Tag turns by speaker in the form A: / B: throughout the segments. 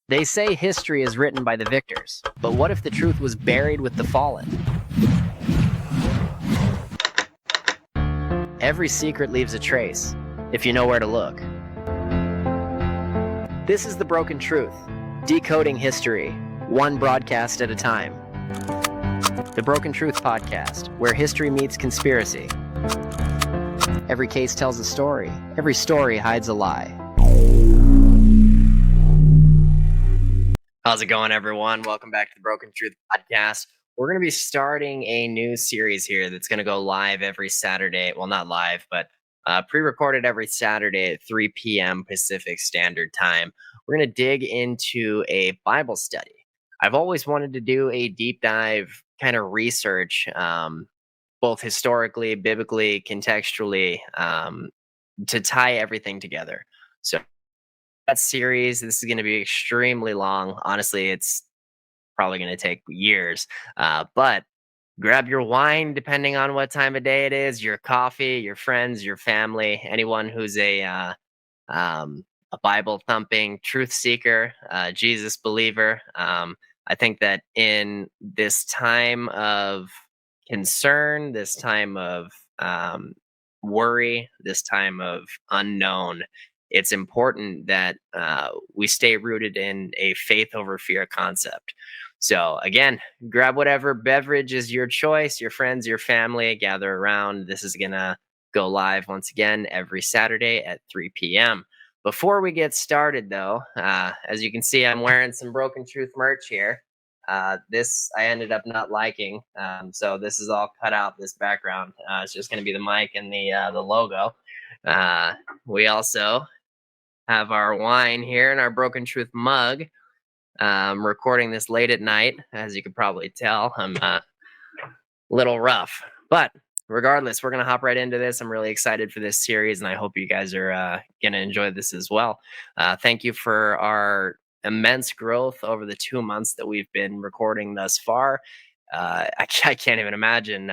A: They say history is written by the victors, but what if the truth was buried with the fallen? Every secret leaves a trace, if you know where to look. This is The Broken Truth, decoding history, one broadcast at a time. The Broken Truth podcast, where history meets conspiracy. Every case tells a story, every story hides a lie. How's it going, everyone? Welcome back to the Broken Truth podcast. We're going to be starting a new series here that's going to go live every Saturday. Well, not live, but pre-recorded every Saturday at 3 p.m. Pacific Standard Time. We're going to dig into a Bible study. I've always wanted to do a deep dive kind of research, both historically, biblically, contextually, to tie everything together. So that series, this is going to be extremely long. Honestly, it's probably going to take years, but grab your wine depending on what time of day it is, your coffee, your friends, your family, anyone who's a Bible thumping truth seeker, Jesus believer. I think that in this time of concern, this time of worry, this time of unknown, it's important that we stay rooted in a faith over fear concept. So, again, grab whatever beverage is your choice, your friends, your family, gather around. This is going to go live once again every Saturday at 3 p.m. Before we get started, though, as you can see, I'm wearing some Broken Truth merch here. This I ended up not liking, so this is all cut out, this background. It's just going to be the mic and the logo. We also have our wine here in our Broken Truth mug. I'm recording this late at night. As you can probably tell, I'm a little rough. But regardless, we're going to hop right into this. I'm really excited for this series, and I hope you guys are going to enjoy this as well. Thank you for our immense growth over the 2 months that we've been recording thus far. I can't even imagine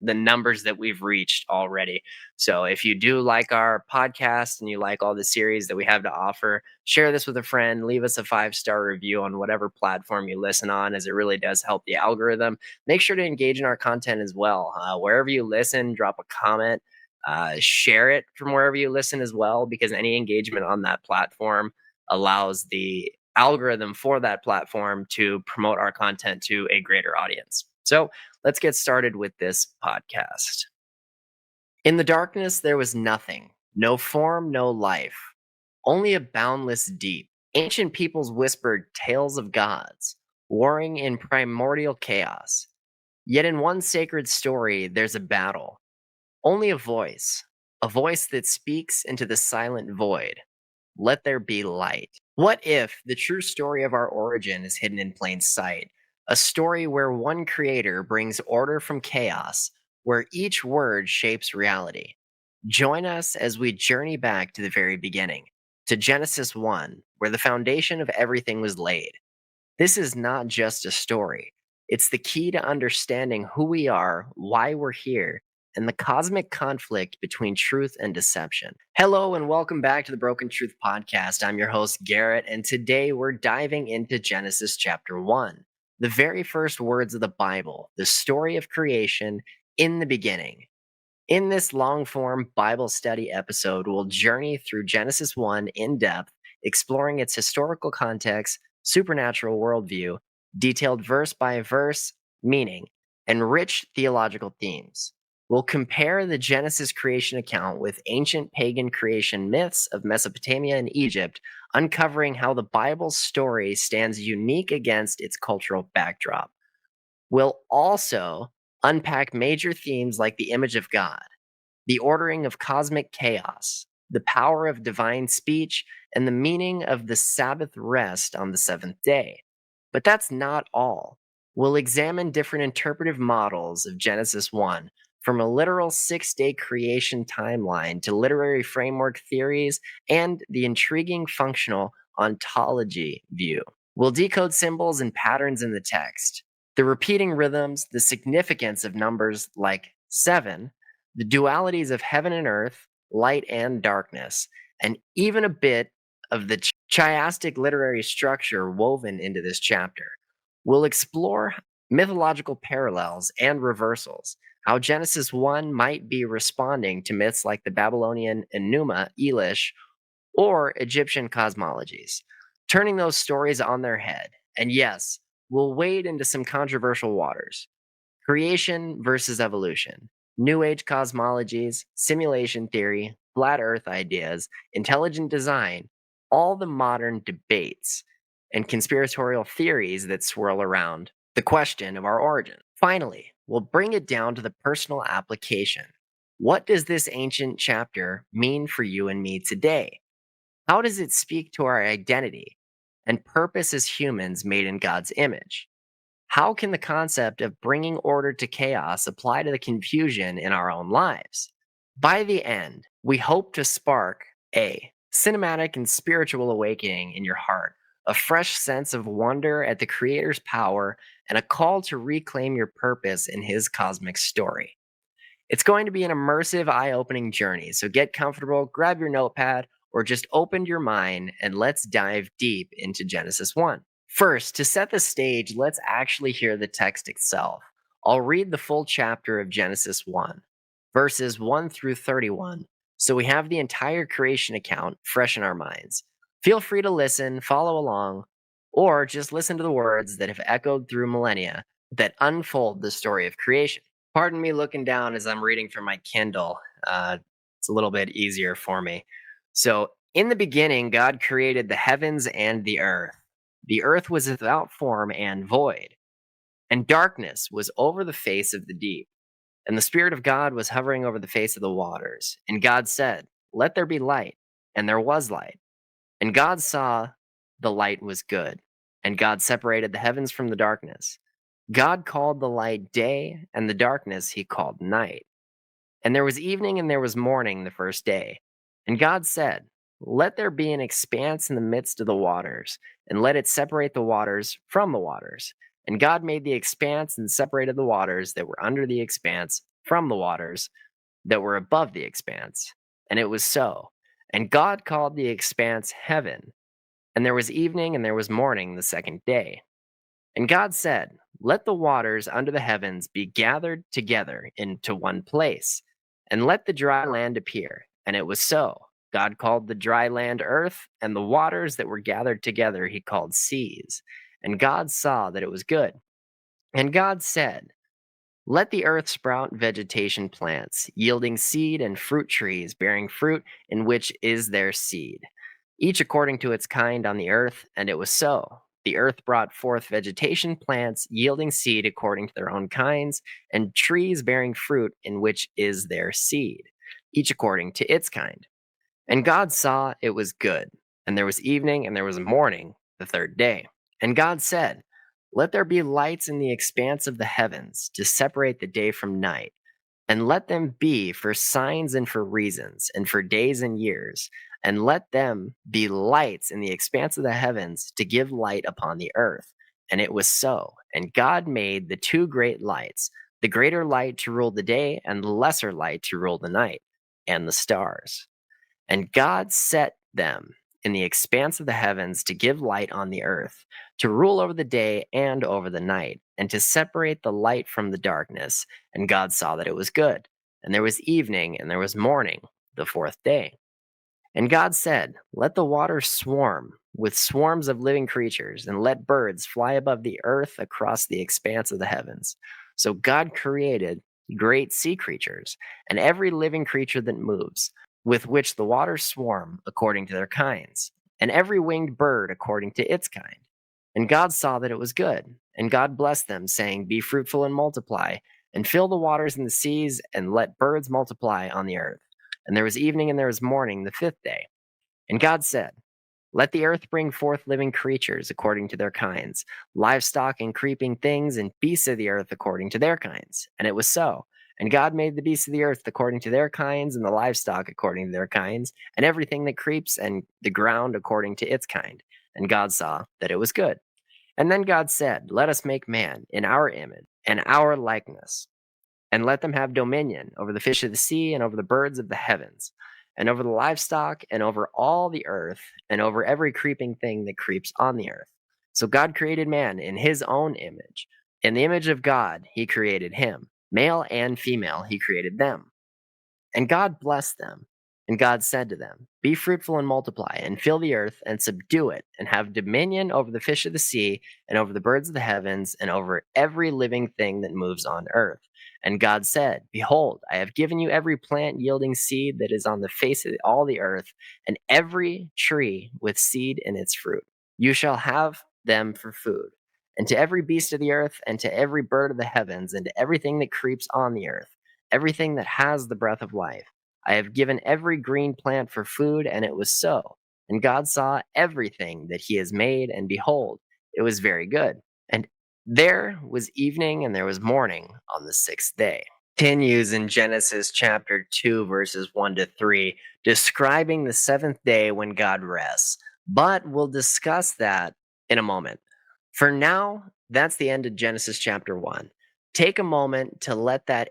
A: the numbers that we've reached already. So if you do like our podcast and you like all the series that we have to offer, share this with a friend, leave us a 5-star review on whatever platform you listen on, as it really does help the algorithm. Make sure to engage in our content as well. Wherever you listen, drop a comment, share it from wherever you listen as well, because any engagement on that platform allows the algorithm for that platform to promote our content to a greater audience. So let's get started with this podcast. In the darkness, there was nothing, no form, no life, only a boundless deep. Ancient peoples whispered tales of gods, warring in primordial chaos. Yet in one sacred story, there's a battle. Only a voice that speaks into the silent void. Let there be light. What if the true story of our origin is hidden in plain sight? A story where one creator brings order from chaos, where each word shapes reality. Join us as we journey back to the very beginning, to Genesis 1, where the foundation of everything was laid. This is not just a story. It's the key to understanding who we are, why we're here, and the cosmic conflict between truth and deception. Hello, and welcome back to the Broken Truth podcast. I'm your host, Garrett, and today we're diving into Genesis chapter 1, the very first words of the Bible, the story of creation in the beginning. In this long-form Bible study episode, we'll journey through Genesis 1 in depth, exploring its historical context, supernatural worldview, detailed verse-by-verse meaning, and rich theological themes. We'll compare the Genesis creation account with ancient pagan creation myths of Mesopotamia and Egypt, uncovering how the Bible's story stands unique against its cultural backdrop. We'll also unpack major themes like the image of God, the ordering of cosmic chaos, the power of divine speech, and the meaning of the Sabbath rest on the seventh day. But that's not all. We'll examine different interpretive models of Genesis 1, from a literal 6-day creation timeline to literary framework theories and the intriguing functional ontology view. We'll decode symbols and patterns in the text, the repeating rhythms, the significance of numbers like 7, the dualities of heaven and earth, light and darkness, and even a bit of the chiastic literary structure woven into this chapter. We'll explore mythological parallels and reversals, how Genesis 1 might be responding to myths like the Babylonian Enuma Elish or Egyptian cosmologies, turning those stories on their head. And yes, we'll wade into some controversial waters. Creation versus evolution, New Age cosmologies, simulation theory, flat Earth ideas, intelligent design, all the modern debates and conspiratorial theories that swirl around the question of our origin. Finally, we'll bring it down to the personal application. What does this ancient chapter mean for you and me today? How does it speak to our identity and purpose as humans made in God's image? How can the concept of bringing order to chaos apply to the confusion in our own lives? By the end, we hope to spark a cinematic and spiritual awakening in your heart, a fresh sense of wonder at the Creator's power, and a call to reclaim your purpose in His cosmic story. It's going to be an immersive, eye opening journey, so get comfortable, grab your notepad, or just open your mind and let's dive deep into Genesis 1. First, to set the stage, let's actually hear the text itself. I'll read the full chapter of Genesis 1, verses 1 through 31, so we have the entire creation account fresh in our minds. Feel free to listen, follow along, or just listen to the words that have echoed through millennia that unfold the story of creation. Pardon me looking down as I'm reading from my Kindle. It's a little bit easier for me. So, in the beginning, God created the heavens and the earth. The earth was without form and void, and darkness was over the face of the deep. And the Spirit of God was hovering over the face of the waters. And God said, "Let there be light." And there was light. And God saw the light was good. And God separated the heavens from the darkness. God called the light day, and the darkness he called night. And there was evening and there was morning the first day. And God said, "Let there be an expanse in the midst of the waters, and let it separate the waters from the waters." And God made the expanse and separated the waters that were under the expanse from the waters that were above the expanse. And it was so. And God called the expanse heaven. And there was evening and there was morning the second day. And God said, "Let the waters under the heavens be gathered together into one place, and let the dry land appear." And it was so. God called the dry land earth, and the waters that were gathered together he called seas. And God saw that it was good. And God said, "Let the earth sprout vegetation plants, yielding seed, and fruit trees, bearing fruit in which is their seed, each according to its kind on the earth." And it was so. The earth brought forth vegetation plants, yielding seed according to their own kinds, and trees bearing fruit in which is their seed, each according to its kind. And God saw it was good. And there was evening and there was morning the third day. And God said, "Let there be lights in the expanse of the heavens to separate the day from night, and let them be for signs and for reasons, and for days and years, and let them be lights in the expanse of the heavens to give light upon the earth." And it was so. And God made the two great lights, the greater light to rule the day, and the lesser light to rule the night, and the stars. And God set them in the expanse of the heavens to give light on the earth, to rule over the day and over the night, and to separate the light from the darkness. And God saw that it was good. And there was evening and there was morning the fourth day. And God said, "Let the waters swarm with swarms of living creatures, and let birds fly above the earth across the expanse of the heavens." So God created great sea creatures, and every living creature that moves, with which the waters swarm according to their kinds, and every winged bird according to its kind. And God saw that it was good. And God blessed them, saying, "Be fruitful and multiply, and fill the waters and the seas, and let birds multiply on the earth." And there was evening and there was morning the fifth day. And God said, "Let the earth bring forth living creatures according to their kinds, livestock and creeping things, and beasts of the earth according to their kinds." And it was so. And God made the beasts of the earth according to their kinds, and the livestock according to their kinds, and everything that creeps, and the ground according to its kind. And God saw that it was good. And then God said, "Let us make man in our image and our likeness, and let them have dominion over the fish of the sea and over the birds of the heavens, and over the livestock, and over all the earth, and over every creeping thing that creeps on the earth. So God created man in his own image. In the image of God, he created him. Male and female, he created them. And God blessed them. And God said to them, be fruitful and multiply, and fill the earth, and subdue it, and have dominion over the fish of the sea, and over the birds of the heavens, and over every living thing that moves on earth. And God said, behold, I have given you every plant yielding seed that is on the face of all the earth, and every tree with seed in its fruit. You shall have them for food. And to every beast of the earth, and to every bird of the heavens, and to everything that creeps on the earth, everything that has the breath of life, I have given every green plant for food, and it was so. And God saw everything that he has made, and behold, it was very good. And there was evening and there was morning on the sixth day. Continues in Genesis chapter 2, verses 1 to 3, describing the seventh day when God rests. But we'll discuss that in a moment. For now, that's the end of Genesis chapter 1. Take a moment to let that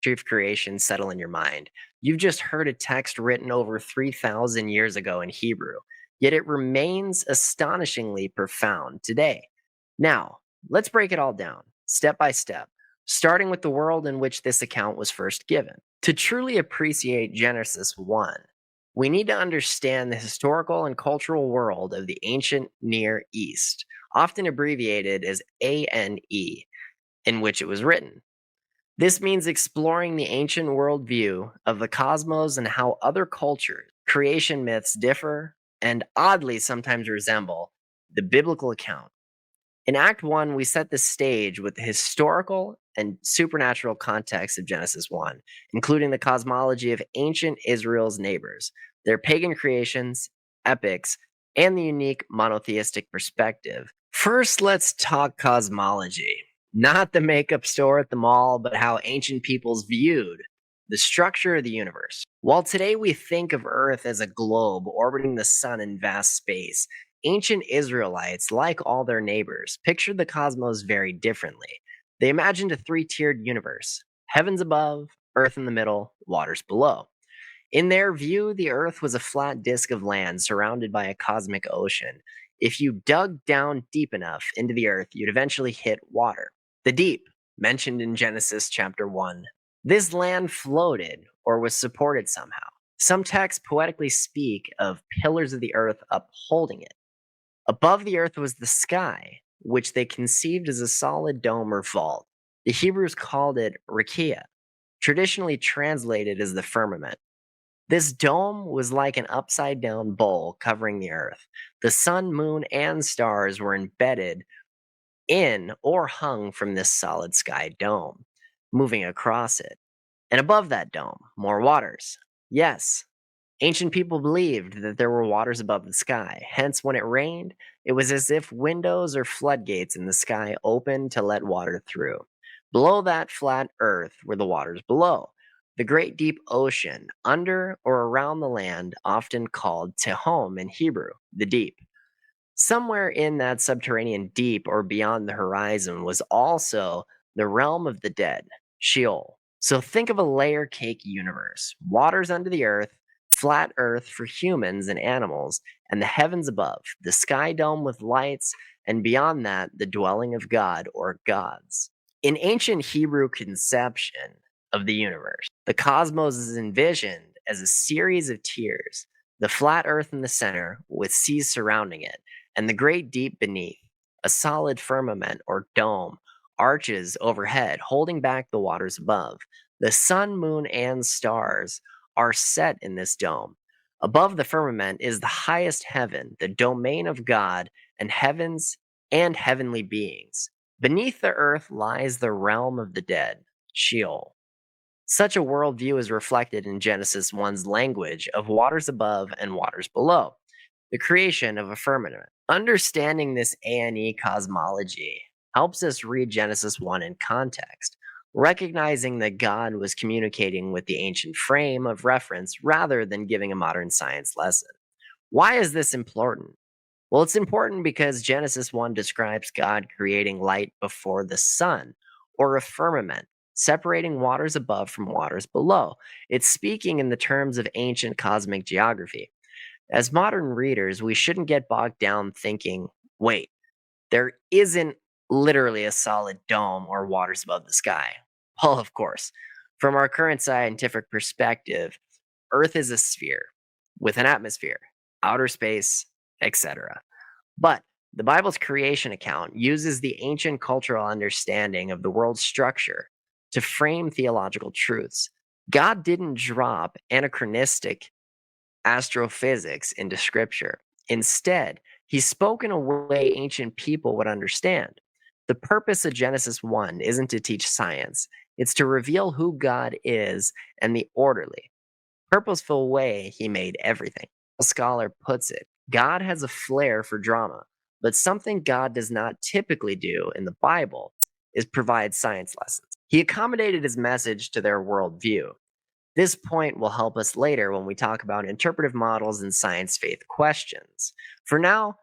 A: history of creation settle in your mind. You've just heard a text written over 3,000 years ago in Hebrew, yet it remains astonishingly profound today. Now, let's break it all down, step by step, starting with the world in which this account was first given. To truly appreciate Genesis 1, we need to understand the historical and cultural world of the ancient Near East, often abbreviated as ANE, in which it was written. This means exploring the ancient worldview of the cosmos and how other cultures' creation myths differ and oddly sometimes resemble the biblical account. In Act 1, we set the stage with the historical and supernatural context of Genesis 1, including the cosmology of ancient Israel's neighbors, their pagan creations, epics, and the unique monotheistic perspective. First, let's talk cosmology. Not the makeup store at the mall, but how ancient peoples viewed the structure of the universe. While today we think of Earth as a globe orbiting the sun in vast space, ancient Israelites, like all their neighbors, pictured the cosmos very differently. They imagined a three-tiered universe: heavens above, earth in the middle, waters below. In their view, the Earth was a flat disk of land surrounded by a cosmic ocean. If you dug down deep enough into the Earth, you'd eventually hit water. The deep, mentioned in Genesis chapter 1. This land floated or was supported somehow. Some texts poetically speak of pillars of the earth upholding it. Above the earth was the sky, which they conceived as a solid dome or vault. The Hebrews called it rakia, traditionally translated as the firmament. This dome was like an upside down bowl covering the earth. The sun, moon, and stars were embedded in or hung from this solid sky dome, moving across it. And above that dome, more waters. Yes, ancient people believed that there were waters above the sky. Hence, when it rained, it was as if windows or floodgates in the sky opened to let water through. Below that flat earth were the waters below, the great deep ocean, under or around the land, often called Tehom in Hebrew, the deep. Somewhere in that subterranean deep or beyond the horizon was also the realm of the dead, Sheol. So think of a layer cake universe: waters under the earth, flat earth for humans and animals, and the heavens above, the sky dome with lights, and beyond that, the dwelling of God or gods. In ancient Hebrew conception of the universe, the cosmos is envisioned as a series of tiers: the flat earth in the center, with seas surrounding it, and the great deep beneath, a solid firmament or dome, arches overhead, holding back the waters above. The sun, moon, and stars are set in this dome. Above the firmament is the highest heaven, the domain of God and heavens and heavenly beings. Beneath the earth lies the realm of the dead, Sheol. Such a worldview is reflected in Genesis 1's language of waters above and waters below, the creation of a firmament. Understanding this A&E cosmology helps us read Genesis 1 in context, recognizing that God was communicating with the ancient frame of reference rather than giving a modern science lesson. Why is this important? Well, it's important because Genesis 1 describes God creating light before the sun, or a firmament, separating waters above from waters below. It's speaking in the terms of ancient cosmic geography. As modern readers, we shouldn't get bogged down thinking, wait, there isn't literally a solid dome or waters above the sky. Well, of course. From our current scientific perspective, Earth is a sphere with an atmosphere, outer space, etc. But the Bible's creation account uses the ancient cultural understanding of the world's structure to frame theological truths. God didn't drop anachronistic astrophysics into scripture. Instead, he spoke in a way ancient people would understand. The purpose of Genesis 1 isn't to teach science, it's to reveal who God is and the orderly, purposeful way he made everything. A scholar puts it, God has a flair for drama, but something God does not typically do in the Bible is provide science lessons. He accommodated his message to their worldview. This point will help us later when we talk about interpretive models and science faith questions. For now,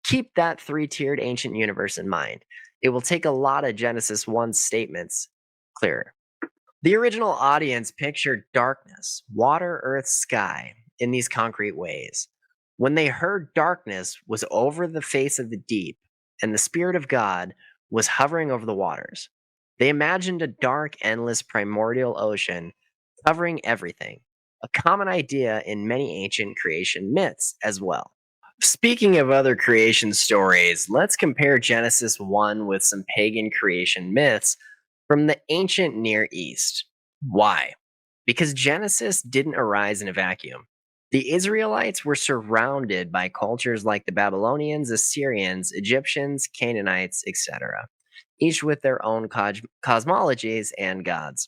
A: keep that three-tiered ancient universe in mind. It will take a lot of Genesis 1 statements clearer. The original audience pictured darkness, water, earth, sky in these concrete ways. When they heard darkness was over the face of the deep and the Spirit of God was hovering over the waters, they imagined a dark, endless primordial ocean covering everything, a common idea in many ancient creation myths as well. Speaking of other creation stories, let's compare Genesis 1 with some pagan creation myths from the ancient Near East. Why? Because Genesis didn't arise in a vacuum. The Israelites were surrounded by cultures like the Babylonians, Assyrians, Egyptians, Canaanites, etc., each with their own cosmologies and gods.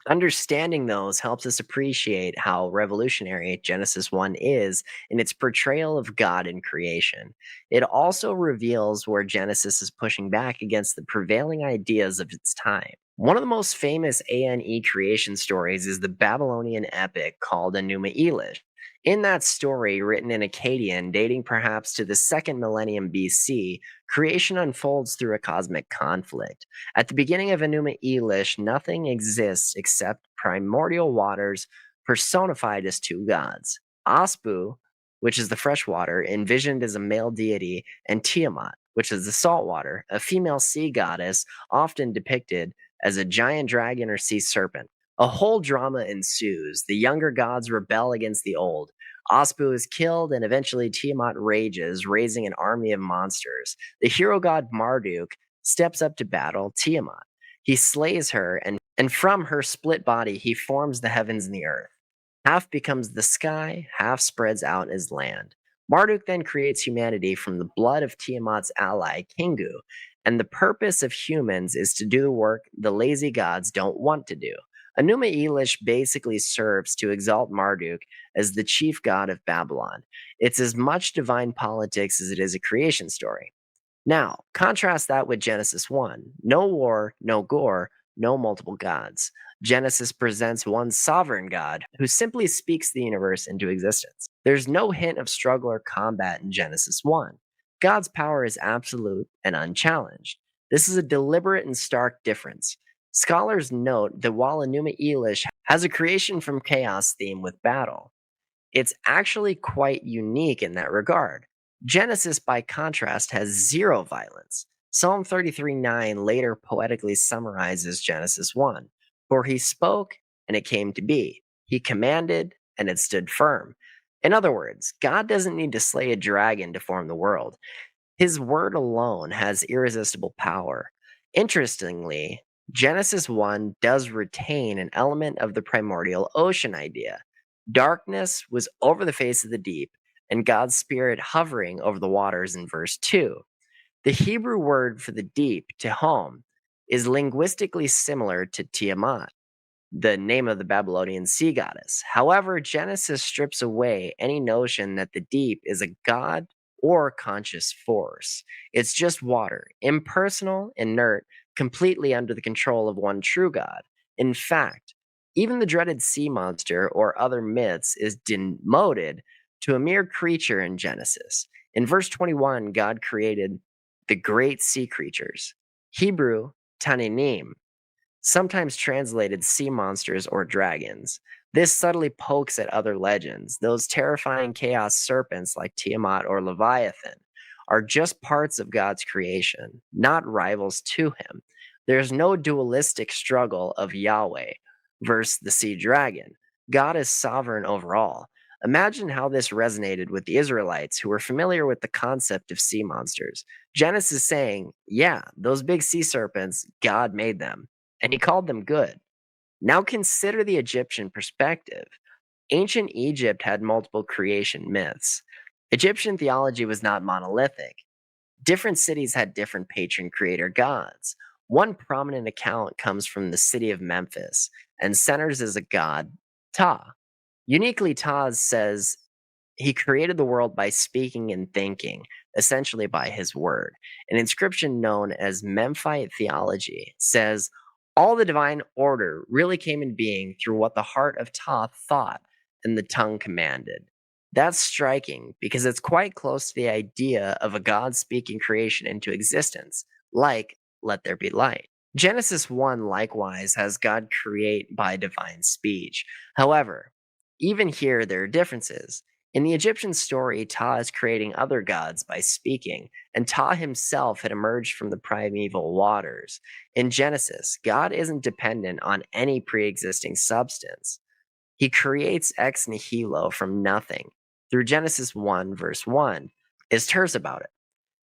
A: Understanding those helps us appreciate how revolutionary Genesis 1 is in its portrayal of God in creation. It also reveals where Genesis is pushing back against the prevailing ideas of its time. One of the most famous ANE creation stories is the Babylonian epic called Enuma Elish. In that story, written in Akkadian, dating perhaps to the second millennium BC, creation unfolds through a cosmic conflict. At the beginning of Enuma Elish, nothing exists except primordial waters personified as two gods. Aspu, which is the freshwater, envisioned as a male deity, and Tiamat, which is the saltwater, a female sea goddess, often depicted as a giant dragon or sea serpent. A whole drama ensues. The younger gods rebel against the old. Aspu is killed, and eventually Tiamat rages, raising an army of monsters. The hero god Marduk steps up to battle Tiamat. He slays her, and from her split body, he forms the heavens and the earth. Half becomes the sky, half spreads out as land. Marduk then creates humanity from the blood of Tiamat's ally, Kingu, and the purpose of humans is to do the work the lazy gods don't want to do. Enuma Elish basically serves to exalt Marduk as the chief god of Babylon. It's as much divine politics as it is a creation story. Now, contrast that with Genesis 1. No war, no gore, no multiple gods. Genesis presents one sovereign God who simply speaks the universe into existence. There's no hint of struggle or combat in Genesis 1. God's power is absolute and unchallenged. This is a deliberate and stark difference. Scholars note that while Enuma Elish has a creation from chaos theme with battle, it's actually quite unique in that regard. Genesis, by contrast, has zero violence. Psalm 33:9 later poetically summarizes Genesis 1. For he spoke, and it came to be. He commanded, and it stood firm. In other words, God doesn't need to slay a dragon to form the world. His word alone has irresistible power. Interestingly, Genesis 1 does retain an element of the primordial ocean idea. Darkness was over the face of the deep, and God's Spirit hovering over the waters in verse 2. The Hebrew word for the deep, tehom, is linguistically similar to Tiamat, the name of the Babylonian sea goddess. However, Genesis strips away any notion that the deep is a god or conscious force. It's just water, impersonal, inert, completely under the control of one true God. In fact, even the dreaded sea monster or other myths is demoted to a mere creature in Genesis. In verse 21, God created the great sea creatures, Hebrew, Tananim, sometimes translated sea monsters or dragons. This subtly pokes at other legends. Those terrifying chaos serpents like Tiamat or Leviathan are just parts of God's creation, not rivals to him. There's no dualistic struggle of Yahweh versus the sea dragon. God is sovereign over all. Imagine how this resonated with the Israelites who were familiar with the concept of sea monsters. Genesis saying, yeah, those big sea serpents, God made them, and he called them good. Now consider the Egyptian perspective. Ancient Egypt had multiple creation myths. Egyptian theology was not monolithic. Different cities had different patron creator gods. One prominent account comes from the city of Memphis and centers as a god, Ptah. Uniquely, Ptah says he created the world by speaking and thinking, essentially by his word. An inscription known as Memphite theology says all the divine order really came into being through what the heart of Ptah thought and the tongue commanded. That's striking because it's quite close to the idea of a God speaking creation into existence, like, let there be light. Genesis 1 likewise has God create by divine speech. However, even here there are differences. In the Egyptian story, Ptah is creating other gods by speaking, and Ptah himself had emerged from the primeval waters. In Genesis, God isn't dependent on any pre existing substance. He creates ex nihilo from nothing. Through Genesis 1, verse 1, is terse about it.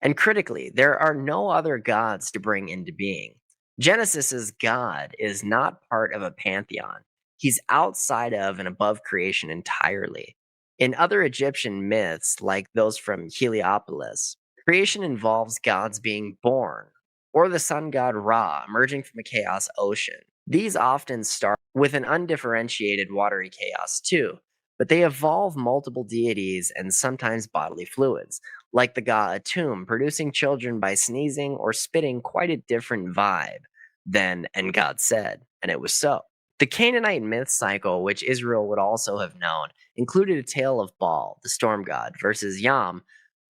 A: And critically, there are no other gods to bring into being. Genesis's God is not part of a pantheon. He's outside of and above creation entirely. In other Egyptian myths, like those from Heliopolis, creation involves gods being born, or the sun god Ra emerging from a chaos ocean. These often start with an undifferentiated watery chaos, too, but they evolve multiple deities and sometimes bodily fluids like the god Atum, producing children by sneezing or spitting, quite a different vibe than "and God said, and it was so." The Canaanite myth cycle, which Israel would also have known, included a tale of Baal, the storm god, versus Yam,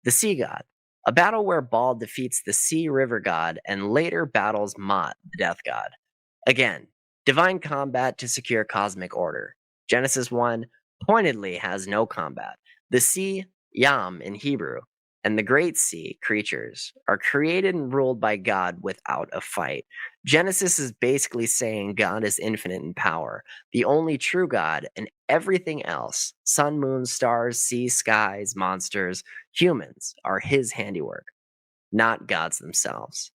A: the sea god, a battle where Baal defeats the sea river god and later battles Mot, the death god. Again, divine combat to secure cosmic order. Genesis 1 pointedly has no combat. The sea, Yam in Hebrew, and the great sea creatures are created and ruled by God without a fight. Genesis is basically saying God is infinite in power, the only true God, and everything else sun, moon, stars, sea, skies, monsters, humans are his handiwork, not gods themselves.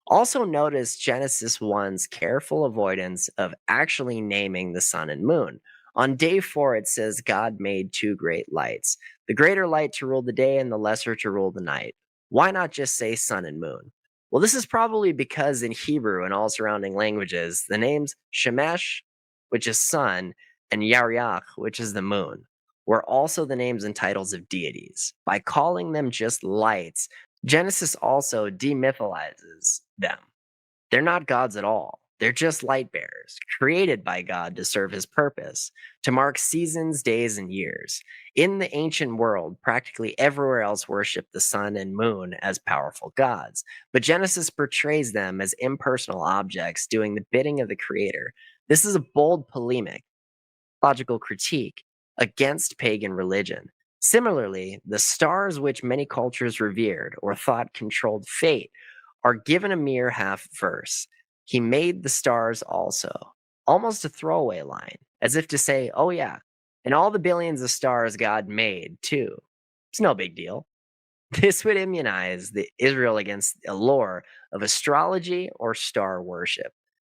A: Also, notice Genesis 1's careful avoidance of actually naming the sun and moon. On day 4, it says God made two great lights, the greater light to rule the day and the lesser to rule the night. Why not just say sun and moon? Well, this is probably because in Hebrew and all surrounding languages, the names Shemesh, which is sun, and Yariach, which is the moon, were also the names and titles of deities. By calling them just lights, Genesis also demytholizes them. They're not gods at all. They're just light bearers, created by God to serve his purpose, to mark seasons, days, and years. In the ancient world, practically everywhere else worshiped the sun and moon as powerful gods, but Genesis portrays them as impersonal objects doing the bidding of the creator. This is a bold polemic, logical critique against pagan religion. Similarly, the stars which many cultures revered or thought controlled fate are given a mere half verse. He made the stars also. Almost a throwaway line, as if to say, oh yeah, and all the billions of stars God made too. It's no big deal. This would immunize the Israel against the allure of astrology or star worship.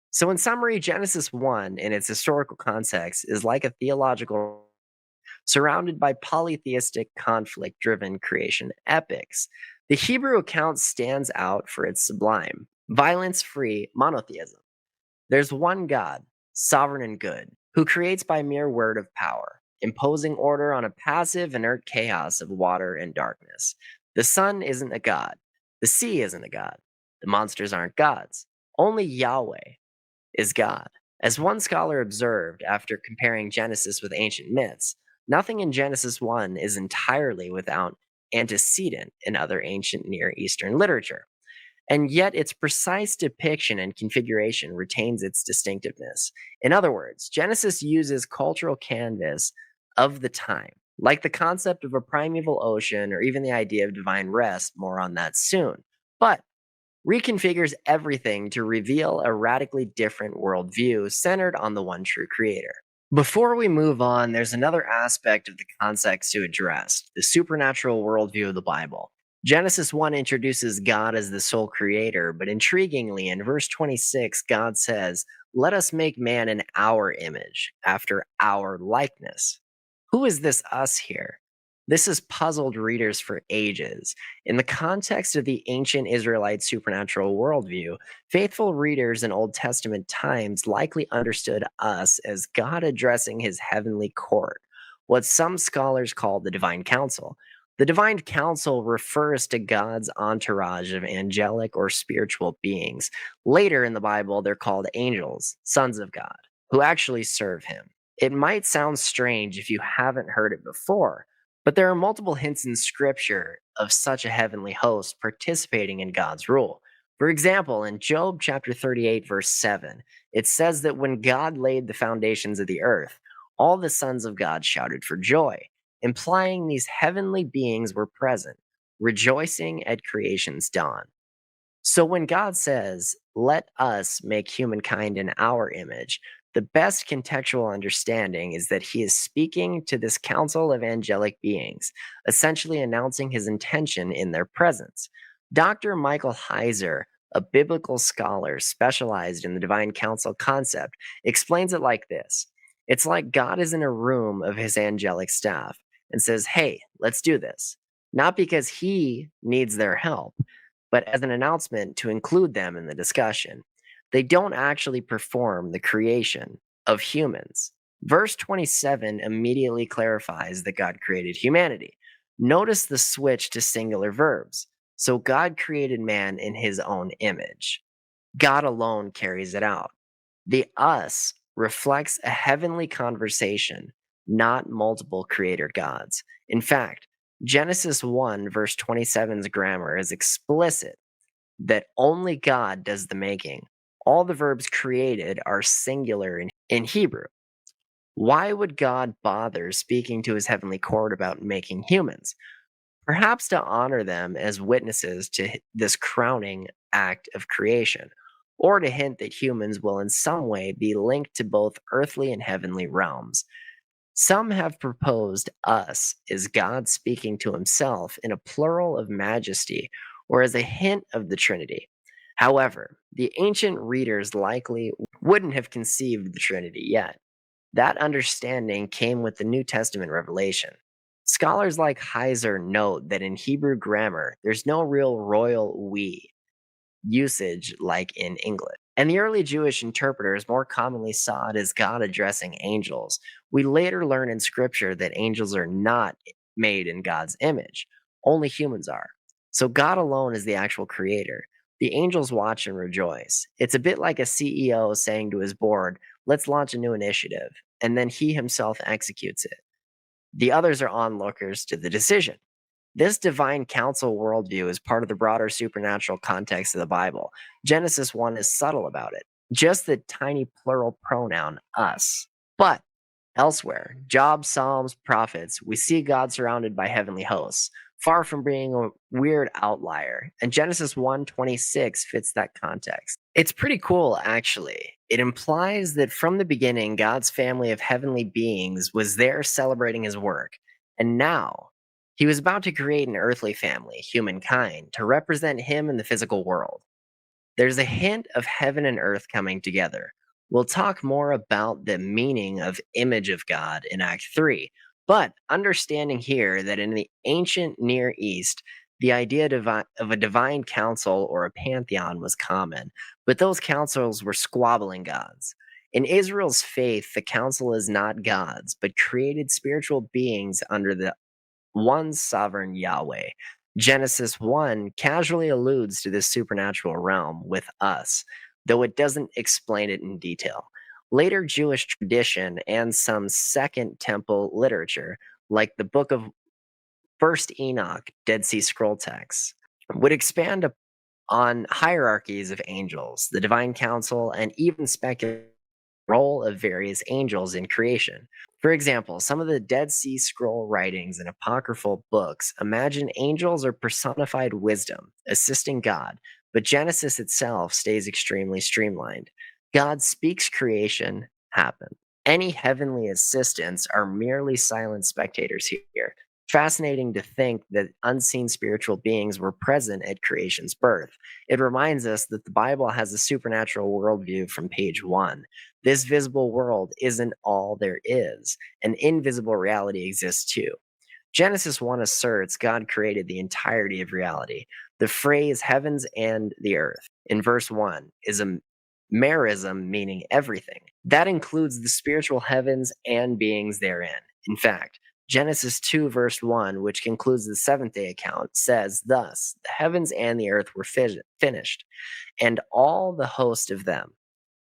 A: So, in summary, Genesis 1, in its historical context, is like a theological surrounded by polytheistic, conflict driven creation epics. The Hebrew account stands out for its sublime, violence free monotheism. There's one God, sovereign and good, who creates by mere word of power, imposing order on a passive, inert chaos of water and darkness. The sun isn't a god. The sea isn't a god. The monsters aren't gods. Only Yahweh is God. As one scholar observed after comparing Genesis with ancient myths, nothing in Genesis 1 is entirely without antecedent in other ancient Near Eastern literature. and yet its precise depiction and configuration retains its distinctiveness. In other words, Genesis uses cultural canvas of the time, like the concept of a primeval ocean or even the idea of divine rest, more on that soon, but reconfigures everything to reveal a radically different worldview centered on the one true creator. Before we move on, there's another aspect of the context to address: the supernatural worldview of the Bible. Genesis 1 introduces God as the sole creator, but intriguingly, in verse 26, God says, "Let us make man in our image, after our likeness." Who is this us here? This has puzzled readers for ages. In the context of the ancient Israelite supernatural worldview, faithful readers in Old Testament times likely understood us as God addressing his heavenly court, what some scholars call the divine council. The divine council refers to God's entourage of angelic or spiritual beings. Later in the Bible, they're called angels, sons of God, who actually serve him. It might sound strange if you haven't heard it before, but there are multiple hints in scripture of such a heavenly host participating in God's rule. For example, in Job chapter 38, verse 7, it says that when God laid the foundations of the earth, all the sons of God shouted for joy, implying these heavenly beings were present, rejoicing at creation's dawn. So when God says, "Let us make humankind in our image," the best contextual understanding is that he is speaking to this council of angelic beings, essentially announcing his intention in their presence. Dr. Michael Heiser, a biblical scholar specialized in the divine council concept, explains it like this: "It's like God is in a room of his angelic staff and says, 'Hey, let's do this.' Not because he needs their help, but as an announcement to include them in the discussion. They don't actually perform the creation of humans." Verse 27 immediately clarifies that God created humanity. Notice the switch to singular verbs. So God created man in his own image. God alone carries it out. The us reflects a heavenly conversation, not multiple creator gods. In fact, Genesis 1, verse 27's grammar is explicit that only God does the making. All the verbs created are singular in Hebrew. Why would God bother speaking to his heavenly court about making humans? Perhaps to honor them as witnesses to this crowning act of creation, or to hint that humans will in some way be linked to both earthly and heavenly realms. Some have proposed us as God speaking to himself in a plural of majesty or as a hint of the Trinity. However, the ancient readers likely wouldn't have conceived the Trinity yet. That understanding came with the New Testament revelation. Scholars like Heiser note that in Hebrew grammar, there's no real royal we usage like in English. And the early Jewish interpreters more commonly saw it as God addressing angels. We later learn in scripture that angels are not made in God's image, only humans are. So God alone is the actual creator. The angels watch and rejoice. It's a bit like a CEO saying to his board, "Let's launch a new initiative," and then he himself executes it. The others are onlookers to the decision. This divine council worldview is part of the broader supernatural context of the Bible. Genesis 1 is subtle about it, just the tiny plural pronoun us. But elsewhere, Job, Psalms, prophets, we see God surrounded by heavenly hosts, far from being a weird outlier, and Genesis 1:26 fits that context. It's pretty cool, actually. It implies that from the beginning, God's family of heavenly beings was there celebrating his work, and now he was about to create an earthly family, humankind, to represent him in the physical world. There's a hint of heaven and earth coming together. We'll talk more about the meaning of image of God in Act 3, but understanding here that in the ancient Near East, the idea of a divine council or a pantheon was common, but those councils were squabbling gods. In Israel's faith, the council is not gods, but created spiritual beings under the one sovereign Yahweh. Genesis 1 casually alludes to this supernatural realm with us, though it doesn't explain it in detail. Later Jewish tradition and some Second Temple literature, like the book of First Enoch, Dead Sea Scroll texts, would expand on hierarchies of angels, the divine council, and even speculate role of various angels in creation. For example, some of the Dead Sea Scroll writings and apocryphal books imagine angels are personified wisdom, assisting God, but Genesis itself stays extremely streamlined. God speaks creation happen. Any heavenly assistants are merely silent spectators here. Fascinating to think that unseen spiritual beings were present at creation's birth. It reminds us that the Bible has a supernatural worldview from page one. This visible world isn't all there is. An invisible reality exists too. Genesis 1 asserts God created the entirety of reality. The phrase heavens and the earth in verse 1 is a merism, meaning everything. That includes the spiritual heavens and beings therein. In fact, Genesis 2, verse 1, which concludes the seventh day account, says, "Thus the heavens and the earth were finished, and all the host of them."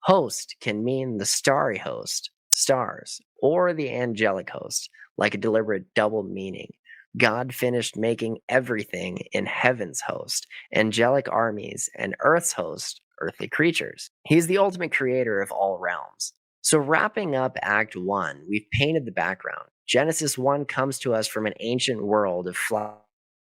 A: Host can mean the starry host, stars, or the angelic host, like a deliberate double meaning. God finished making everything in heaven's host, angelic armies, and earth's host, earthly creatures. He's the ultimate creator of all realms. So, wrapping up Act 1, we've painted the background. Genesis 1 comes to us from an ancient world of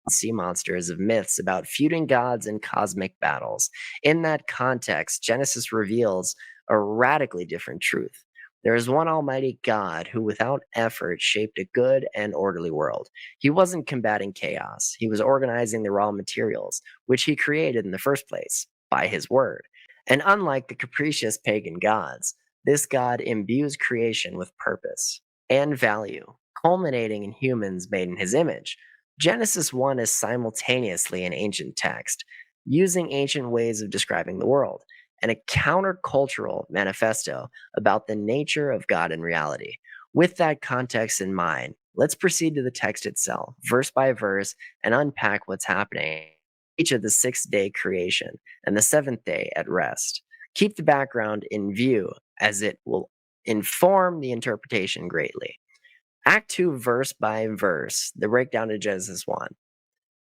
A: sea monsters, of myths about feuding gods and cosmic battles. In that context, Genesis reveals a radically different truth. There is one almighty God who, without effort, shaped a good and orderly world. He wasn't combating chaos, he was organizing the raw materials, which he created in the first place, by his word. And unlike the capricious pagan gods, this God imbues creation with purpose and value, culminating in humans made in his image. Genesis 1 is simultaneously an ancient text, using ancient ways of describing the world, and a countercultural manifesto about the nature of God and reality. With that context in mind, let's proceed to the text itself, verse by verse, and unpack what's happening each of the 6th day creation and the 7th day at rest. Keep the background in view, as it will inform the interpretation greatly. Act 2, verse by verse, the breakdown of Genesis 1.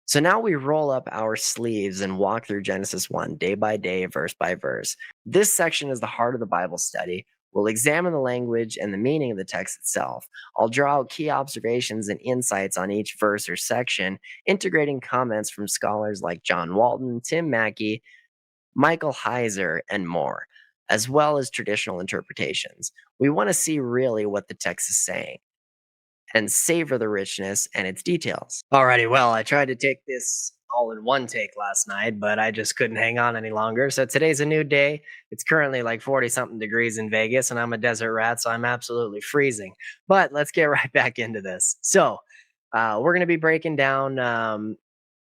A: So now we roll up our sleeves and walk through Genesis 1 day by day, verse by verse. This section is the heart of the Bible study. We'll examine the language and the meaning of the text itself. I'll draw out key observations and insights on each verse or section, integrating comments from scholars like John Walton, Tim Mackey, Michael Heiser, and more, as well as traditional interpretations. We want to see really what the text is saying and savor the richness and its details. Alrighty, well, I tried to take this all in one take last night, but I just couldn't hang on any longer. So today's a new day. It's currently like 40 something degrees in Vegas, and I'm a desert rat, so I'm absolutely freezing. But let's get right back into this. So, we're going to be breaking down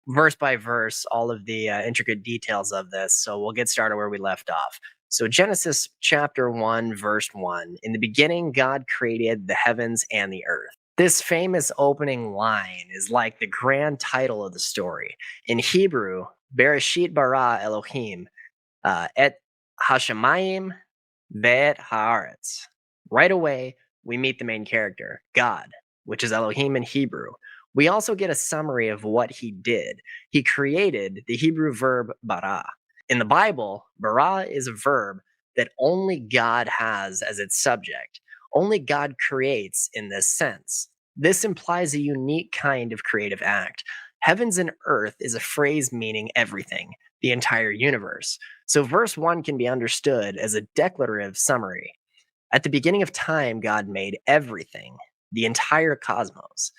A: verse by verse all of the intricate details of this. So, we'll get started where we left off. So, Genesis chapter 1, verse 1. In the beginning, God created the heavens and the earth. This famous opening line is like the grand title of the story. In Hebrew, Bereshit bara Elohim et hashemayim ve'et haaretz. Right away, we meet the main character, God, which is Elohim in Hebrew. We also get a summary of what he did. He created the Hebrew verb bara. In the Bible, bara is a verb that only God has as its subject. Only God creates in this sense. This implies a unique kind of creative act. Heavens and earth is a phrase meaning everything, the entire universe. So verse 1 can be understood as a declarative summary. At the beginning of time, God made everything, the entire cosmos.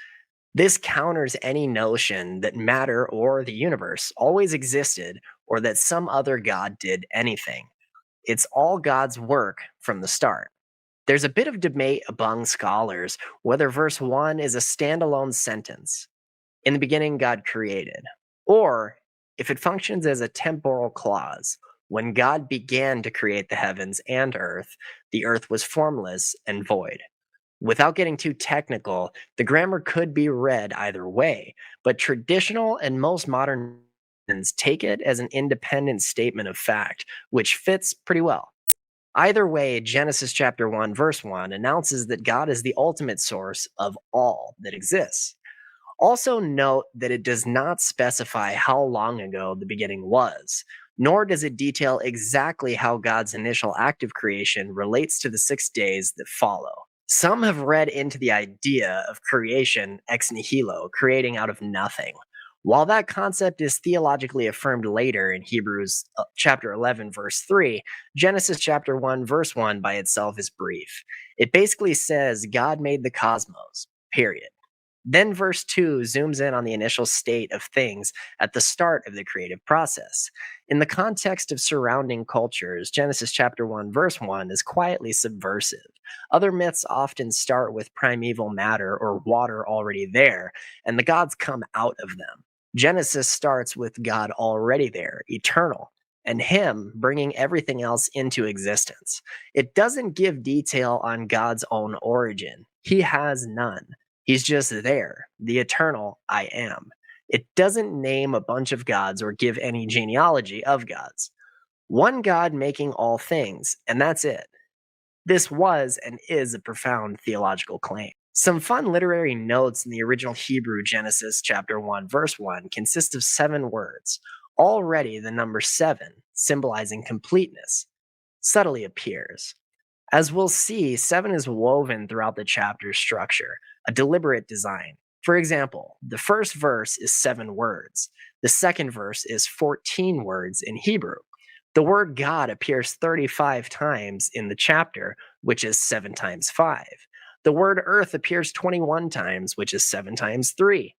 A: This counters any notion that matter or the universe always existed or that some other God did anything. It's all God's work from the start. There's a bit of debate among scholars whether verse 1 is a standalone sentence, in the beginning God created, or if it functions as a temporal clause. When God began to create the heavens and earth, the earth was formless and void. Without getting too technical, the grammar could be read either way, but traditional and most modern take it as an independent statement of fact, which fits pretty well. Either way, Genesis chapter 1, verse 1 announces that God is the ultimate source of all that exists. Also, note that it does not specify how long ago the beginning was, nor does it detail exactly how God's initial act of creation relates to the 6 days that follow. Some have read into the idea of creation ex nihilo, creating out of nothing. While that concept is theologically affirmed later in Hebrews chapter 11, verse 3, Genesis chapter 1, verse 1 by itself is brief. It basically says God made the cosmos, period. Then verse 2 zooms in on the initial state of things at the start of the creative process. In the context of surrounding cultures, Genesis chapter 1 verse 1 is quietly subversive. Other myths often start with primeval matter or water already there, and the gods come out of them. Genesis starts with God already there, eternal, and Him bringing everything else into existence. It doesn't give detail on God's own origin. He has none. He's just there, the eternal I am. It doesn't name a bunch of gods or give any genealogy of gods. One God making all things, and that's it. This was and is a profound theological claim. Some fun literary notes in the original Hebrew Genesis chapter 1 verse 1 consist of 7 words. Already the number 7, symbolizing completeness, subtly appears. As we'll see, 7 is woven throughout the chapter's structure, a deliberate design. For example, the first verse is 7 words. The second verse is 14 words in Hebrew. The word God appears 35 times in the chapter, which is 7 times 5. The word earth appears 21 times, which is 7 times 3.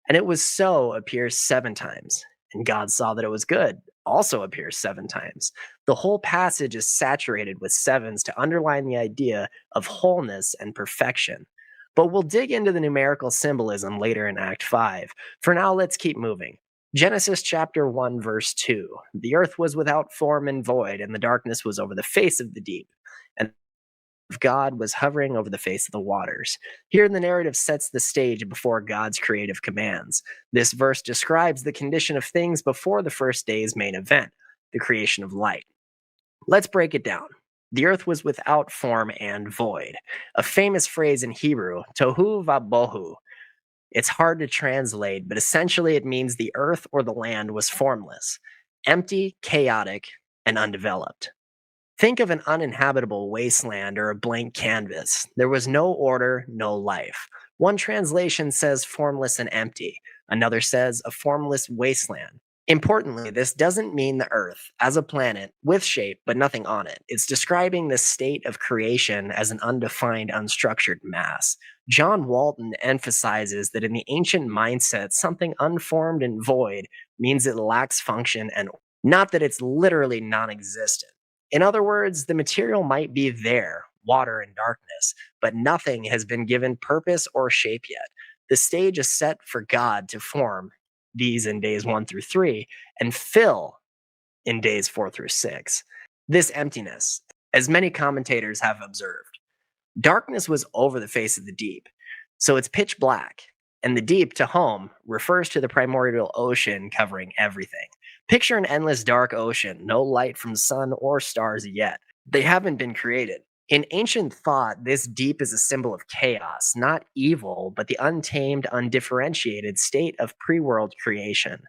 A: And it was so appears 7 times. And God saw that it was good, also appears 7 times. The whole passage is saturated with sevens to underline the idea of wholeness and perfection. But we'll dig into the numerical symbolism later in Act 5. For now, let's keep moving. Genesis chapter 1, verse 2. The earth was without form and void, and the darkness was over the face of the deep. And of God was hovering over the face of the waters. Here, the narrative sets the stage before God's creative commands. This verse describes the condition of things before the first day's main event, the creation of light. Let's break it down. The earth was without form and void. A famous phrase in Hebrew, tohu vabohu. It's hard to translate, but essentially it means the earth or the land was formless, empty, chaotic, and undeveloped. Think of an uninhabitable wasteland or a blank canvas. There was no order, no life. One translation says formless and empty. Another says a formless wasteland. Importantly, this doesn't mean the Earth as a planet with shape but nothing on it. It's describing the state of creation as an undefined, unstructured mass. John Walton emphasizes that in the ancient mindset, something unformed and void means it lacks function and not that it's literally non existent. In other words, the material might be there, water and darkness, but nothing has been given purpose or shape yet. The stage is set for God to form these in days 1 through 3 and fill in days 4 through 6. This emptiness, as many commentators have observed, darkness was over the face of the deep, so it's pitch black. And the deep to home refers to the primordial ocean covering everything. Picture an endless dark ocean, no light from sun or stars yet. They haven't been created. In ancient thought, this deep is a symbol of chaos, not evil, but the untamed, undifferentiated state of pre world creation.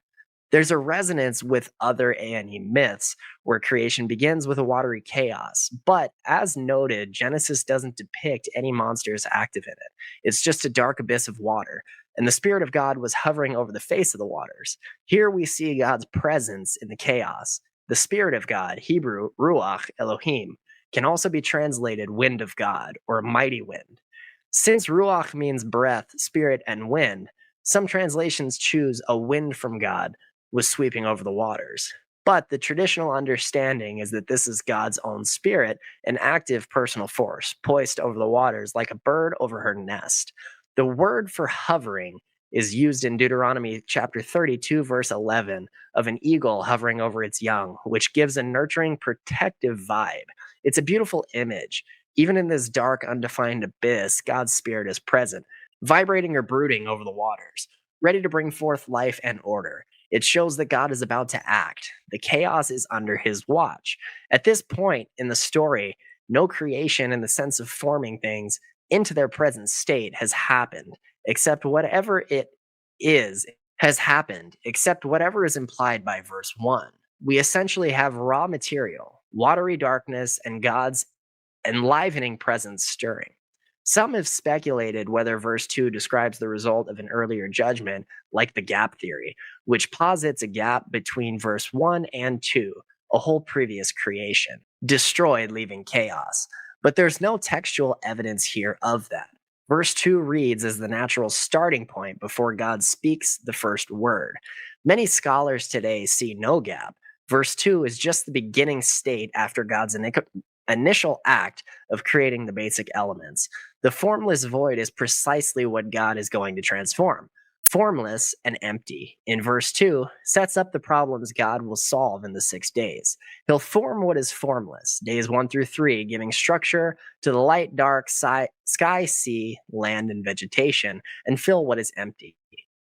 A: There's a resonance with other A&E myths where creation begins with a watery chaos. But as noted, Genesis doesn't depict any monsters active in it. It's just a dark abyss of water. And the Spirit of God was hovering over the face of the waters. Here we see God's presence in the chaos. The Spirit of God, Hebrew, Ruach Elohim, can also be translated wind of God or mighty wind. Since Ruach means breath, spirit, and wind, some translations choose a wind from God was sweeping over the waters. But the traditional understanding is that this is God's own spirit, an active personal force, poised over the waters like a bird over her nest. The word for hovering is used in Deuteronomy chapter 32, verse 11, of an eagle hovering over its young, which gives a nurturing, protective vibe. It's a beautiful image. Even in this dark, undefined abyss, God's spirit is present, vibrating or brooding over the waters, ready to bring forth life and order. It shows that God is about to act. The chaos is under his watch. At this point in the story, no creation in the sense of forming things into their present state has happened, except whatever it is has happened, except whatever is implied by verse 1. We essentially have raw material, watery darkness, and God's enlivening presence stirring. Some have speculated whether verse 2 describes the result of an earlier judgment, like the gap theory, which posits a gap between verse 1 and 2, a whole previous creation, destroyed, leaving chaos. But there's no textual evidence here of that. Verse 2 reads as the natural starting point before God speaks the first word. Many scholars today see no gap. Verse 2 is just the beginning state after God's initial act of creating the basic elements. The formless void is precisely what God is going to transform. Formless and empty, in verse 2, sets up the problems God will solve in the 6 days. He'll form what is formless, days 1 through 3, giving structure to the light, dark, sky, sea, land, and vegetation, and fill what is empty.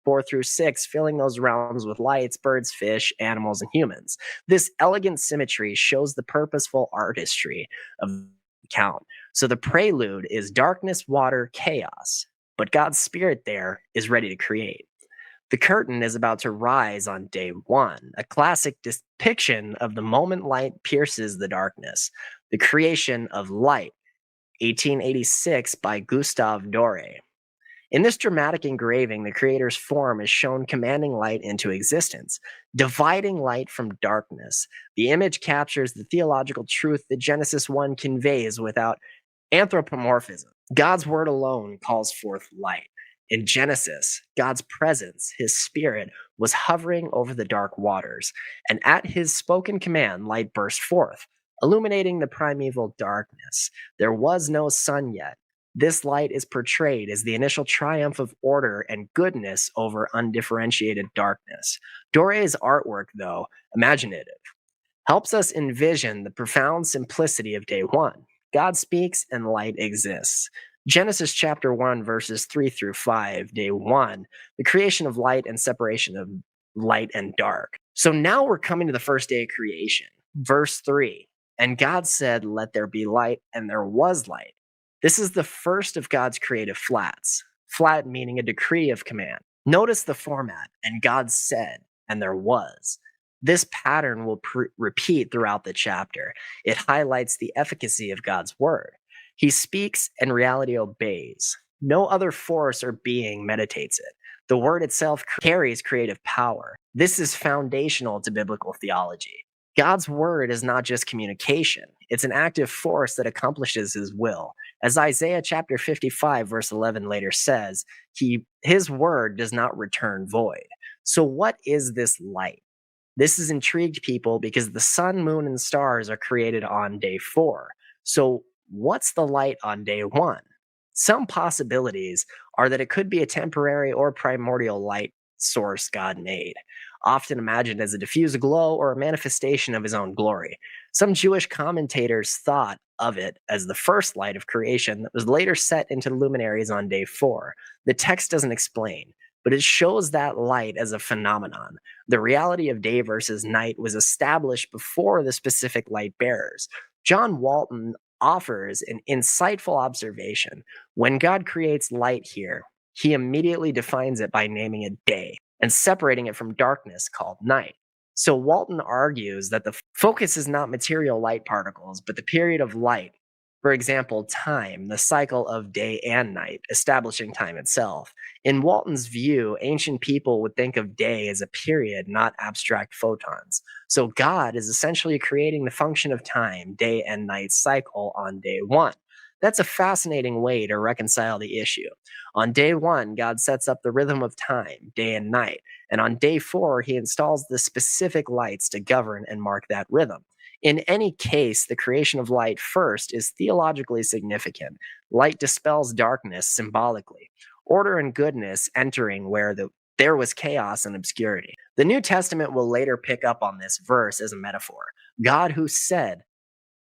A: 4 through 6, filling those realms with lights, birds, fish, animals, and humans. This elegant symmetry shows the purposeful artistry of the account. So the prelude is darkness, water, chaos, but God's spirit there is ready to create. The curtain is about to rise on day 1, a classic depiction of the moment light pierces the darkness, the creation of light, 1886 by Gustave Doré. In this dramatic engraving, the creator's form is shown commanding light into existence, dividing light from darkness. The image captures the theological truth that Genesis 1 conveys without anthropomorphism. God's word alone calls forth light. In Genesis, God's presence, his spirit, was hovering over the dark waters, and at his spoken command, light burst forth, illuminating the primeval darkness. There was no sun yet. This light is portrayed as the initial triumph of order and goodness over undifferentiated darkness. Doré's artwork, though imaginative, helps us envision the profound simplicity of day 1. God speaks and light exists. Genesis chapter 1, verses 3 through 5, day 1, the creation of light and separation of light and dark. So now we're coming to the first day of creation. Verse 3, and God said, "Let there be light," and there was light. This is the first of God's creative flats. Flat meaning a decree of command. Notice the format, and God said, and there was. This pattern will repeat throughout the chapter. It highlights the efficacy of God's word. He speaks and reality obeys. No other force or being meditates it. The word itself carries creative power. This is foundational to biblical theology. God's word is not just communication. It's an active force that accomplishes his will. As Isaiah chapter 55 verse 11 later says, his word does not return void. So what is this light? This has intrigued people because the sun, moon, and stars are created on day 4. So what's the light on day 1? Some possibilities are that it could be a temporary or primordial light source God made, often imagined as a diffuse glow or a manifestation of his own glory. Some Jewish commentators thought of it as the first light of creation that was later set into luminaries on day 4. The text doesn't explain, but it shows that light as a phenomenon. The reality of day versus night was established before the specific light bearers. John Walton offers an insightful observation. When God creates light here, he immediately defines it by naming it day and separating it from darkness called night. So Walton argues that the focus is not material light particles, but the period of light. For example, time, the cycle of day and night, establishing time itself. In Walton's view, ancient people would think of day as a period, not abstract photons. So God is essentially creating the function of time, day and night cycle on day 1. That's a fascinating way to reconcile the issue. On day 1, God sets up the rhythm of time, day and night. And on day 4, he installs the specific lights to govern and mark that rhythm. In any case, the creation of light first is theologically significant. Light dispels darkness symbolically. Order and goodness entering where there was chaos and obscurity. The New Testament will later pick up on this verse as a metaphor. God who said,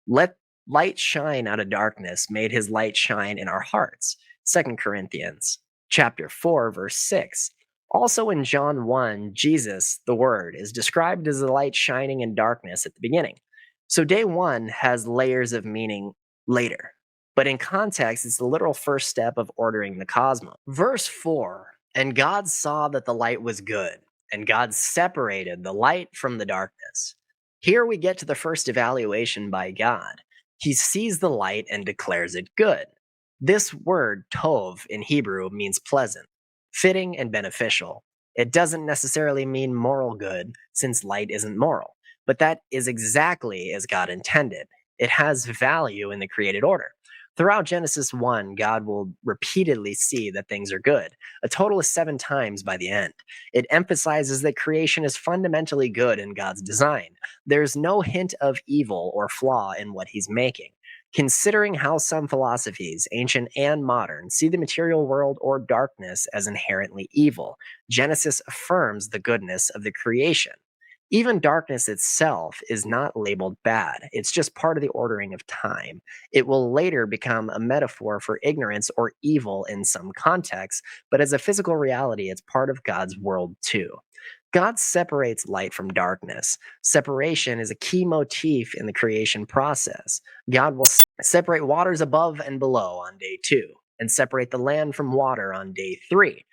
A: "Let light shine out of darkness," made his light shine in our hearts. 2 Corinthians chapter 4, verse 6. Also in John 1, Jesus, the Word, is described as the light shining in darkness at the beginning. So day 1 has layers of meaning later. But in context, it's the literal first step of ordering the cosmos. Verse 4 And God saw that the light was good, and God separated the light from the darkness. Here we get to the first evaluation by God. He sees the light and declares it good. This word, tov, in Hebrew means pleasant, fitting, and beneficial. It doesn't necessarily mean moral good, since light isn't moral, but that is exactly as God intended. It has value in the created order. Throughout Genesis 1, God will repeatedly see that things are good, a total of 7 times by the end. It emphasizes that creation is fundamentally good in God's design. There's no hint of evil or flaw in what he's making. Considering how some philosophies, ancient and modern, see the material world or darkness as inherently evil, Genesis affirms the goodness of the creation. Even darkness itself is not labeled bad, it's just part of the ordering of time. It will later become a metaphor for ignorance or evil in some contexts, but as a physical reality, it's part of God's world too. God separates light from darkness. Separation is a key motif in the creation process. God will separate waters above and below on day 2, and separate the land from water on day 3.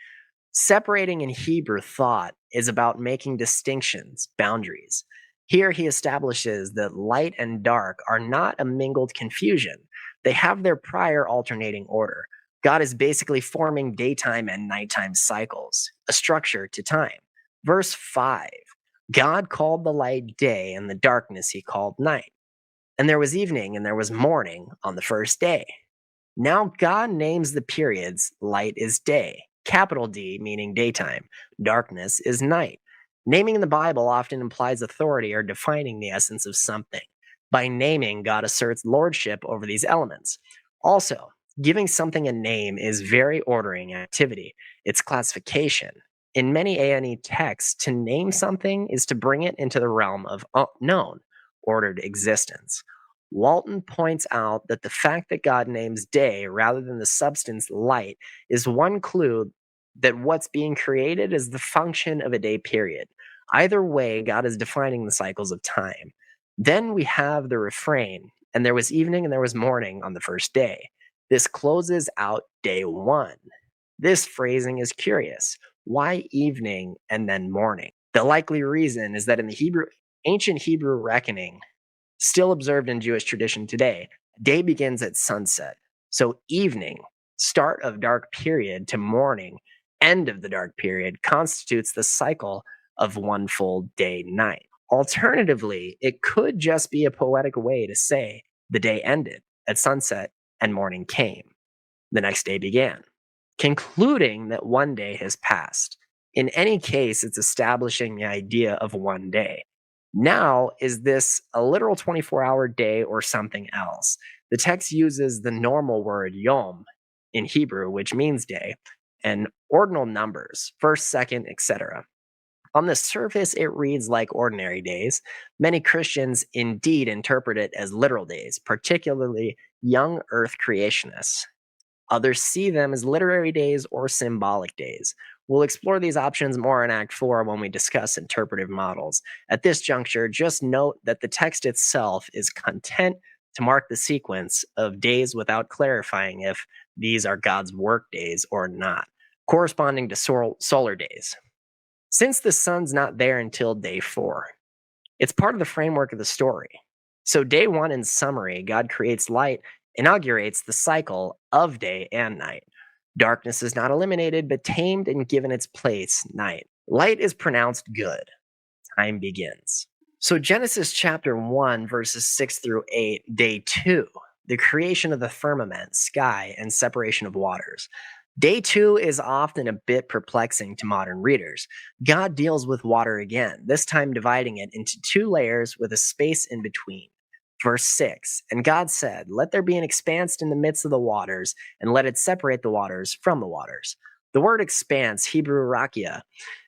A: Separating in Hebrew thought is about making distinctions, boundaries. Here he establishes that light and dark are not a mingled confusion. They have their prior alternating order. God is basically forming daytime and nighttime cycles, a structure to time. Verse 5, God called the light day, and the darkness he called night. And there was evening and there was morning on the first day. Now God names the periods light is day, capital D meaning daytime, darkness is night. Naming in the Bible often implies authority or defining the essence of something. By naming, God asserts lordship over these elements. Also, giving something a name is very ordering activity, it's classification. In many A&E texts, to name something is to bring it into the realm of known, ordered existence. Walton points out that the fact that God names day rather than the substance light is one clue that what's being created is the function of a day period. Either way, God is defining the cycles of time. Then we have the refrain, and there was evening and there was morning on the first day. This closes out day 1. This phrasing is curious. Why evening and then morning? The likely reason is that in the ancient Hebrew reckoning, still observed in Jewish tradition today, day begins at sunset. So evening, start of dark period, to morning, end of the dark period, constitutes the cycle of one full day night. Alternatively, it could just be a poetic way to say the day ended at sunset and morning came. The next day began, concluding that one day has passed. In any case, it's establishing the idea of one day. Now, is this a literal 24-hour day or something else? The text uses the normal word yom in Hebrew, which means day, and ordinal numbers, first, second, etc. On the surface, it reads like ordinary days. Many Christians indeed interpret it as literal days, particularly young earth creationists. Others see them as literary days or symbolic days. We'll explore these options more in Act 4 when we discuss interpretive models. At this juncture, just note that the text itself is content to mark the sequence of days without clarifying if these are God's work days or not, corresponding to solar days. Since the sun's not there until day 4, it's part of the framework of the story. So, day 1, in summary, God creates light, inaugurates the cycle of day and night. Darkness is not eliminated, but tamed and given its place, night. Light is pronounced good. Time begins. So, Genesis chapter 1, verses 6 through 8, day 2, the creation of the firmament, sky, and separation of waters. Day 2 is often a bit perplexing to modern readers. God deals with water again, this time dividing it into 2 layers with a space in between. Verse 6, and God said, let there be an expanse in the midst of the waters, and let it separate the waters from the waters. The word expanse, Hebrew rakia,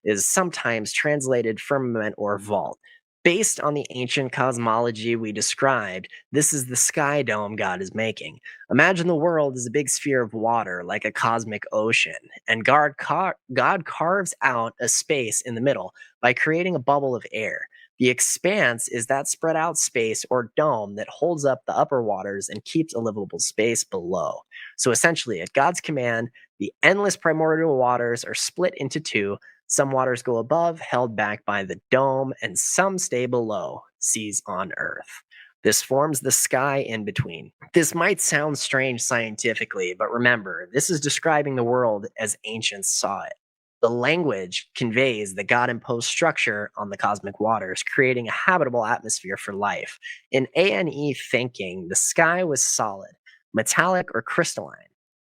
A: is sometimes translated firmament or vault. Based on the ancient cosmology we described, this is the sky dome God is making. Imagine the world as a big sphere of water, like a cosmic ocean, and God carves out a space in the middle by creating a bubble of air. The expanse is that spread out space or dome that holds up the upper waters and keeps a livable space below. So essentially, at God's command, the endless primordial waters are split into two. Some waters go above, held back by the dome, and some stay below, seas on earth. This forms the sky in between. This might sound strange scientifically, but remember, this is describing the world as ancients saw it. The language conveys the God imposed structure on the cosmic waters, creating a habitable atmosphere for life. In ANE thinking, the sky was solid, metallic, or crystalline,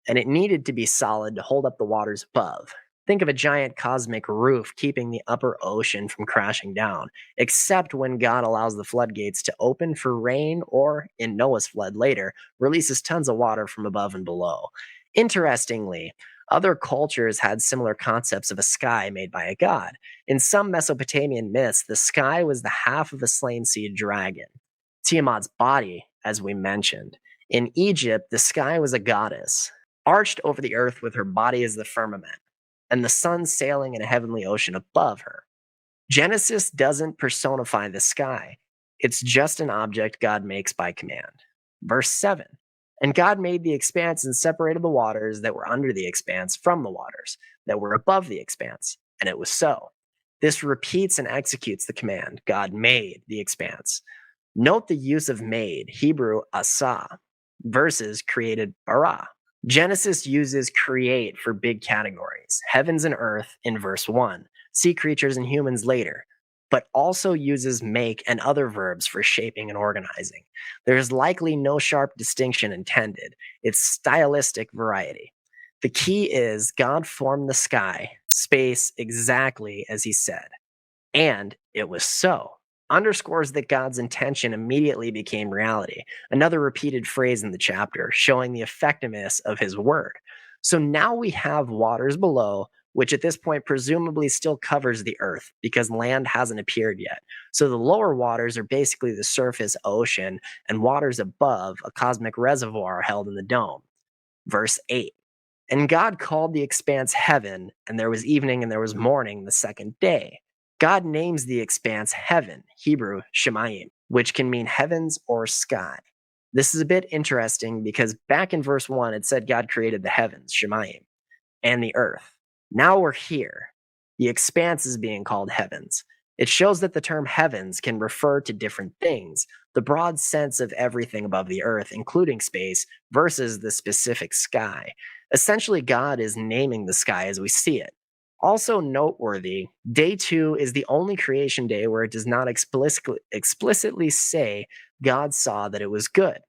A: and it needed to be solid to hold up the waters above. Think of a giant cosmic roof keeping the upper ocean from crashing down, except when God allows the floodgates to open for rain or, in Noah's flood later, releases tons of water from above and below. Interestingly, other cultures had similar concepts of a sky made by a god. In some Mesopotamian myths, the sky was the half of a slain sea dragon, Tiamat's body, as we mentioned. In Egypt, the sky was a goddess, arched over the earth with her body as the firmament, and the sun sailing in a heavenly ocean above her. Genesis doesn't personify the sky, it's just an object God makes by command. Verse 7. And God made the expanse and separated the waters that were under the expanse from the waters that were above the expanse. And it was so. This repeats and executes the command. God made the expanse. Note the use of made, Hebrew asa, versus created bara. Genesis uses create for big categories, heavens and earth in verse 1, sea creatures and humans later, but also uses make and other verbs for shaping and organizing. There is likely no sharp distinction intended, it's stylistic variety. The key is God formed the sky, space exactly as he said, and it was so. Underscores that God's intention immediately became reality. Another repeated phrase in the chapter, showing the effectiveness of his word. So now we have waters below, which at this point presumably still covers the earth because land hasn't appeared yet. So the lower waters are basically the surface ocean, and waters above, a cosmic reservoir held in the dome. Verse 8. And God called the expanse heaven, and there was evening and there was morning the second day. God names the expanse heaven, Hebrew Shemayim, which can mean heavens or sky. This is a bit interesting because back in verse 1, it said God created the heavens, Shemayim, and the earth. Now we're here. The expanse is being called heavens. It shows that the term heavens can refer to different things, the broad sense of everything above the earth, including space, versus the specific sky. Essentially, God is naming the sky as we see it. Also noteworthy, day 2 is the only creation day where it does not explicitly say God saw that it was good.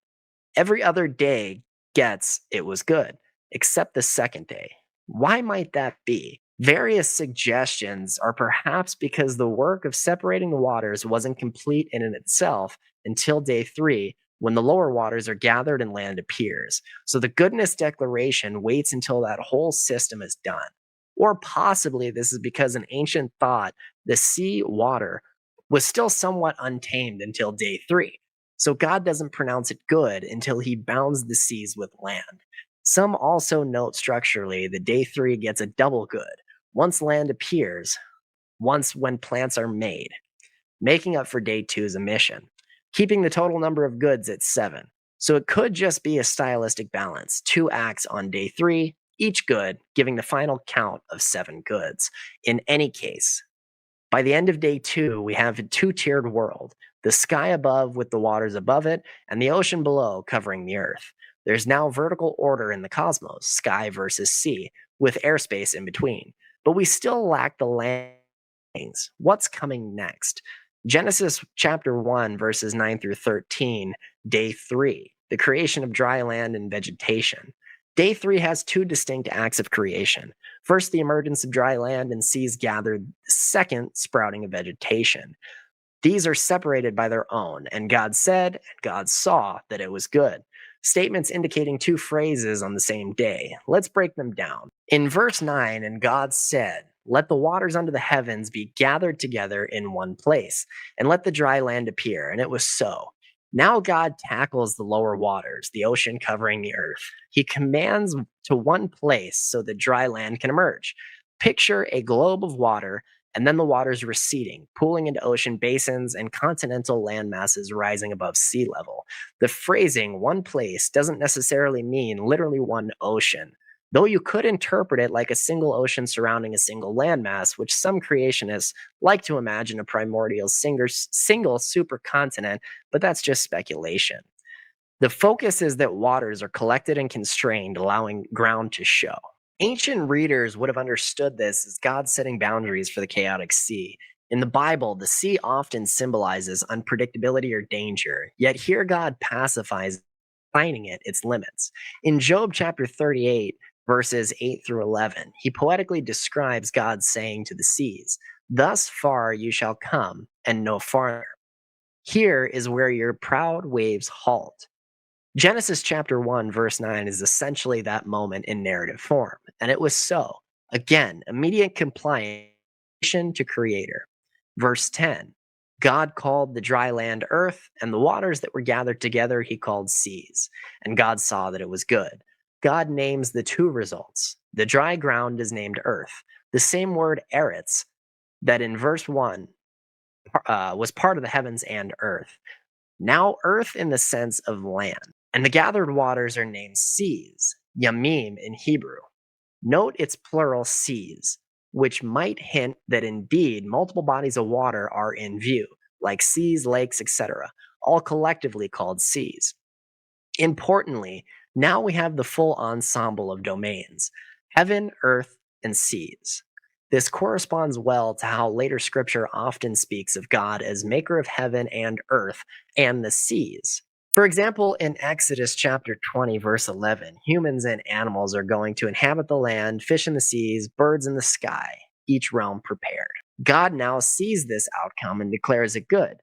A: Every other day gets it was good, except the second day. Why might that be? Various suggestions are perhaps because the work of separating the waters wasn't complete in and itself until day 3, when the lower waters are gathered and land appears. So the goodness declaration waits until that whole system is done. Or possibly this is because in ancient thought, the sea water was still somewhat untamed until day 3. So God doesn't pronounce it good until he bounds the seas with land. Some also note structurally that day 3 gets a double good once land appears, once when plants are made, making up for day 2's omission, keeping the total number of goods at 7. So it could just be a stylistic balance, 2 acts on day 3, each good giving the final count of 7 goods. In any case, by the end of day 2, we have a 2-tiered world, the sky above with the waters above it, and the ocean below covering the earth. There's now vertical order in the cosmos, sky versus sea, with airspace in between. But we still lack the land. What's coming next? Genesis chapter 1, verses 9 through 13, day 3, the creation of dry land and vegetation. Day 3 has 2 distinct acts of creation. First, the emergence of dry land and seas gathered. Second, sprouting of vegetation. These are separated by their own, and God said, and God saw that it was good. Statements indicating 2 phrases on the same day. Let's break them down. In verse 9, and God said, let the waters under the heavens be gathered together in one place, and let the dry land appear. And it was so. Now God tackles the lower waters, the ocean covering the earth. He commands to one place so that dry land can emerge. Picture a globe of water and then the waters receding, pooling into ocean basins and continental land masses rising above sea level. The phrasing one place doesn't necessarily mean literally one ocean, though you could interpret it like a single ocean surrounding a single landmass, which some creationists like to imagine a primordial single supercontinent, but that's just speculation. The focus is that waters are collected and constrained, allowing ground to show. Ancient readers would have understood this as God setting boundaries for the chaotic sea. In the Bible, the sea often symbolizes unpredictability or danger, yet here God pacifies, defining its limits. In Job chapter 38, verses 8 through 11, he poetically describes God saying to the seas, "Thus far you shall come, and no farther. Here is where your proud waves halt." Genesis chapter 1, verse 9 is essentially that moment in narrative form, and it was so. Again, immediate compliance to creator. Verse 10, God called the dry land earth, and the waters that were gathered together he called seas. And God saw that it was good. God names the two results. The dry ground is named earth, the same word eretz that in verse 1 was part of the heavens and earth. Now earth in the sense of land. And the gathered waters are named seas, yamim in Hebrew. Note its plural seas, which might hint that indeed multiple bodies of water are in view, like seas, lakes, etc., all collectively called seas. Importantly, now we have the full ensemble of domains: heaven, earth, and seas. This corresponds well to how later scripture often speaks of God as maker of heaven and earth and the seas. For example, in Exodus chapter 20, verse 11, humans and animals are going to inhabit the land, fish in the seas, birds in the sky, each realm prepared. God now sees this outcome and declares it good.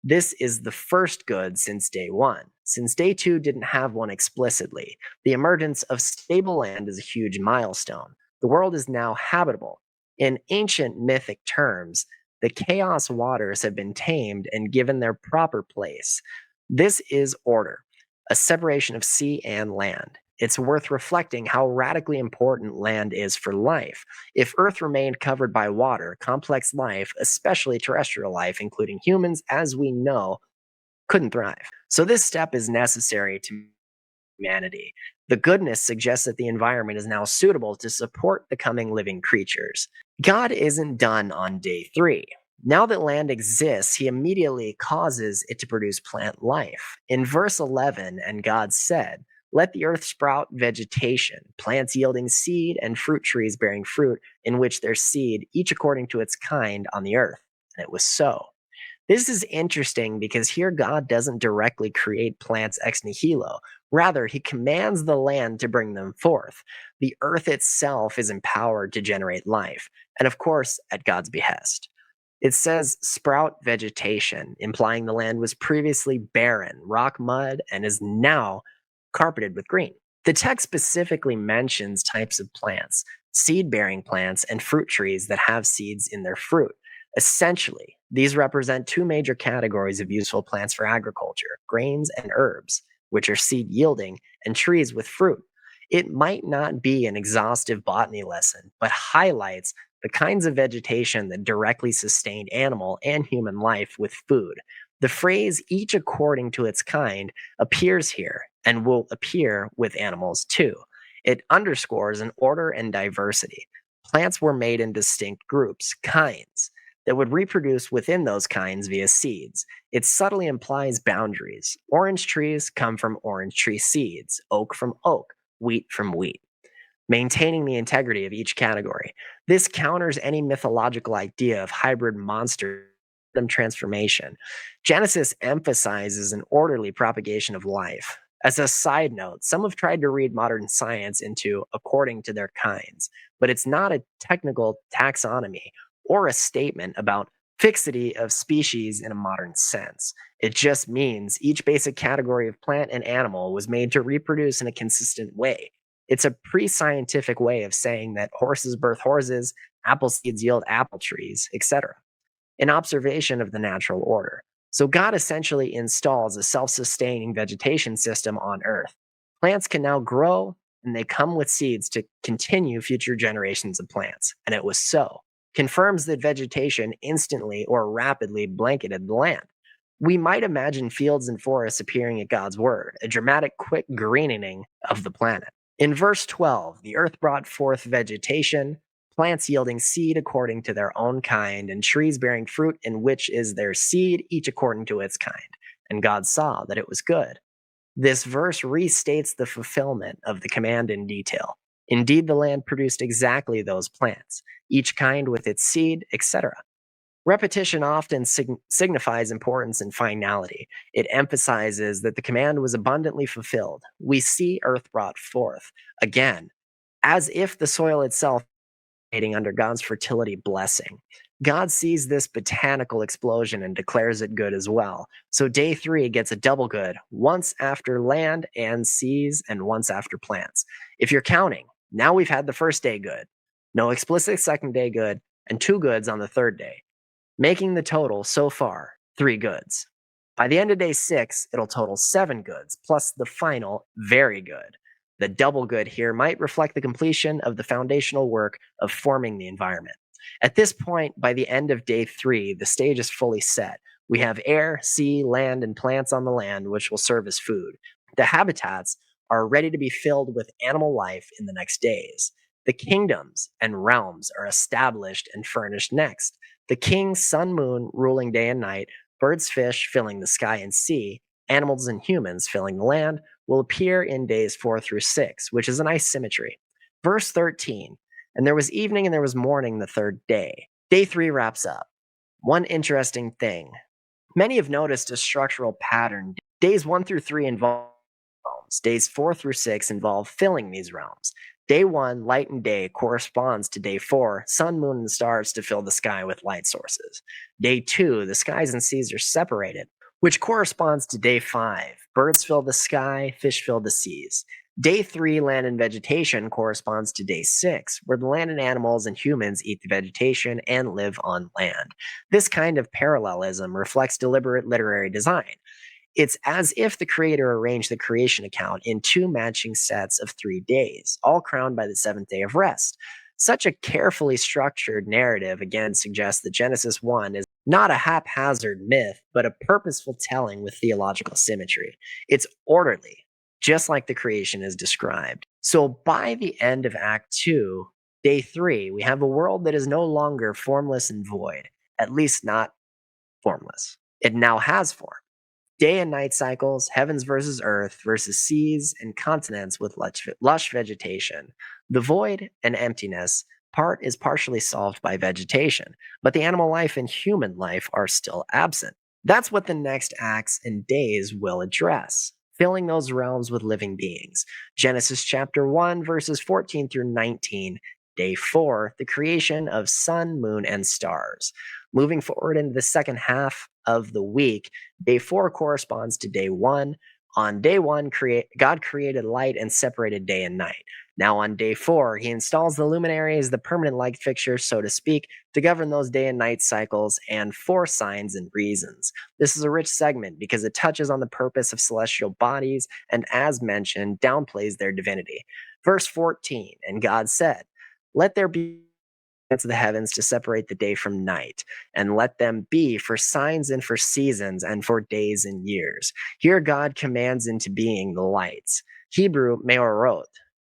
A: This is the first good since day one. Since day two didn't have one explicitly, the emergence of stable land is a huge milestone. The world is now habitable. In ancient mythic terms, the chaos waters have been tamed and given their proper place. This is order, a separation of sea and land. It's worth reflecting how radically important land is for life. If Earth remained covered by water, complex life, especially terrestrial life, including humans, as we know, couldn't thrive. So this step is necessary to humanity. The goodness suggests that the environment is now suitable to support the coming living creatures. God isn't done on day 3. Now that land exists, he immediately causes it to produce plant life. In verse 11, and God said, "Let the earth sprout vegetation, plants yielding seed, and fruit trees bearing fruit, in which their seed, each according to its kind, on the earth." And it was so. This is interesting because here God doesn't directly create plants ex nihilo. Rather, he commands the land to bring them forth. The earth itself is empowered to generate life, and of course, at God's behest. It says sprout vegetation, implying the land was previously barren, rock mud, and is now carpeted with green. The text specifically mentions types of plants, seed bearing plants, and fruit trees that have seeds in their fruit. Essentially, these represent two major categories of useful plants for agriculture: grains and herbs, which are seed yielding, and trees with fruit. It might not be an exhaustive botany lesson, but highlights the kinds of vegetation that directly sustained animal and human life with food. The phrase "each according to its kind" appears here and will appear with animals too. It underscores an order and diversity. Plants were made in distinct groups, kinds, that would reproduce within those kinds via seeds. It subtly implies boundaries. Orange trees come from orange tree seeds, oak from oak, wheat from wheat, maintaining the integrity of each category. This counters any mythological idea of hybrid monster transformation. Genesis emphasizes an orderly propagation of life. As a side note, some have tried to read modern science into according to their kinds, but it's not a technical taxonomy or a statement about fixity of species in a modern sense. It just means each basic category of plant and animal was made to reproduce in a consistent way. It's a pre-scientific way of saying that horses birth horses, apple seeds yield apple trees, etc. An observation of the natural order. So God essentially installs a self-sustaining vegetation system on Earth. Plants can now grow, and they come with seeds to continue future generations of plants. And it was so. confirms that vegetation instantly or rapidly blanketed the land. We might imagine fields and forests appearing at God's word, a dramatic, quick greening of the planet. In verse 12, the earth brought forth vegetation, plants yielding seed according to their own kind, and trees bearing fruit in which is their seed, each according to its kind. And God saw that it was good. This verse restates the fulfillment of the command in detail. Indeed, the land produced exactly those plants, each kind with its seed, etc. Repetition often signifies importance and finality. It emphasizes that the command was abundantly fulfilled. We see earth brought forth again, as if the soil itself under God's fertility blessing. God sees this botanical explosion and declares it good as well. So day 3 gets a double good, once after land and seas and once after plants. If you're counting, now we've had the first day good, no explicit second day good, and 2 goods on the third day, making the total so far 3 goods. By the end of day 6, it'll total 7 goods, plus the final very good. The double good here might reflect the completion of the foundational work of forming the environment. At this point, by the end of day 3, the stage is fully set. We have air, sea, land, and plants on the land, which will serve as food. The habitats are ready to be filled with animal life in the next days. The kingdoms and realms are established and furnished next. The king, sun, moon, ruling day and night, birds, fish, filling the sky and sea, animals and humans filling the land, will appear in days 4 through 6, which is a nice symmetry. Verse 13, and there was evening and there was morning the third day. Day 3 wraps up. One interesting thing. Many have noticed a structural pattern. Days 1 through 3 involve realms. Days 4 through 6 involve filling these realms. Day 1, light and day, corresponds to day 4, sun, moon, and stars to fill the sky with light sources. Day 2, the skies and seas are separated, which corresponds to day 5. Birds fill the sky, fish fill the seas. Day 3, land and vegetation, corresponds to day 6, where the land and animals and humans eat the vegetation and live on land. This kind of parallelism reflects deliberate literary design. It's as if the creator arranged the creation account in 2 matching sets of 3 days, all crowned by the 7th day of rest. Such a carefully structured narrative again suggests that Genesis 1 is not a haphazard myth, but a purposeful telling with theological symmetry. It's orderly, just like the creation is described. So by the end of Act 2, day 3, we have a world that is no longer formless and void, at least not formless. It now has form. Day and night cycles, heavens versus earth versus seas and continents with lush vegetation. The void and emptiness part is partially solved by vegetation, but the animal life and human life are still absent. That's what the next acts and days will address, filling those realms with living beings. Genesis chapter 1, verses 14 through 19. Day 4, the creation of sun, moon, and stars. Moving forward into the second half of the week, day 4 corresponds to day 1. On day 1, God created light and separated day and night. Now on day 4, he installs the luminaries, the permanent light fixtures, so to speak, to govern those day and night cycles and 4 signs and reasons. This is a rich segment because it touches on the purpose of celestial bodies and, as mentioned, downplays their divinity. Verse 14, and God said, "Let there be to the heavens to separate the day from night, and let them be for signs and for seasons and for days and years." Here God commands into being the lights. Hebrew meorot,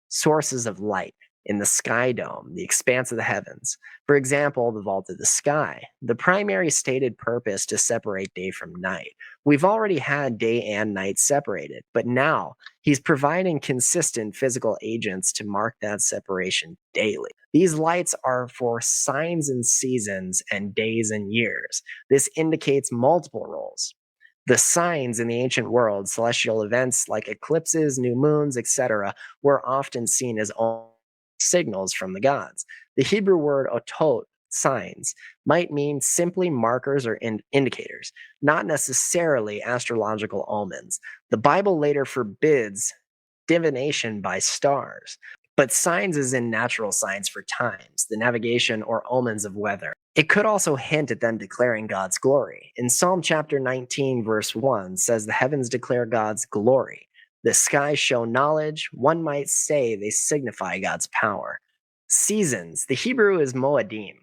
A: sources of light, in the sky dome, the expanse of the heavens. For example, the vault of the sky, the primary stated purpose to separate day from night. We've already had day and night separated, but now he's providing consistent physical agents to mark that separation daily. These lights are for signs and seasons and days and years. This indicates multiple roles. The signs in the ancient world, celestial events like eclipses, new moons, etc., were often seen as signals from the gods. The Hebrew word otot, signs, might mean simply markers or indicators, not necessarily astrological omens. The Bible later forbids divination by stars, but signs is in natural signs for times, the navigation or omens of weather. It could also hint at them declaring God's glory. In Psalm chapter 19, verse 1 says, "The heavens declare God's glory. The skies show knowledge." One might say they signify God's power. Seasons. The Hebrew is moedim.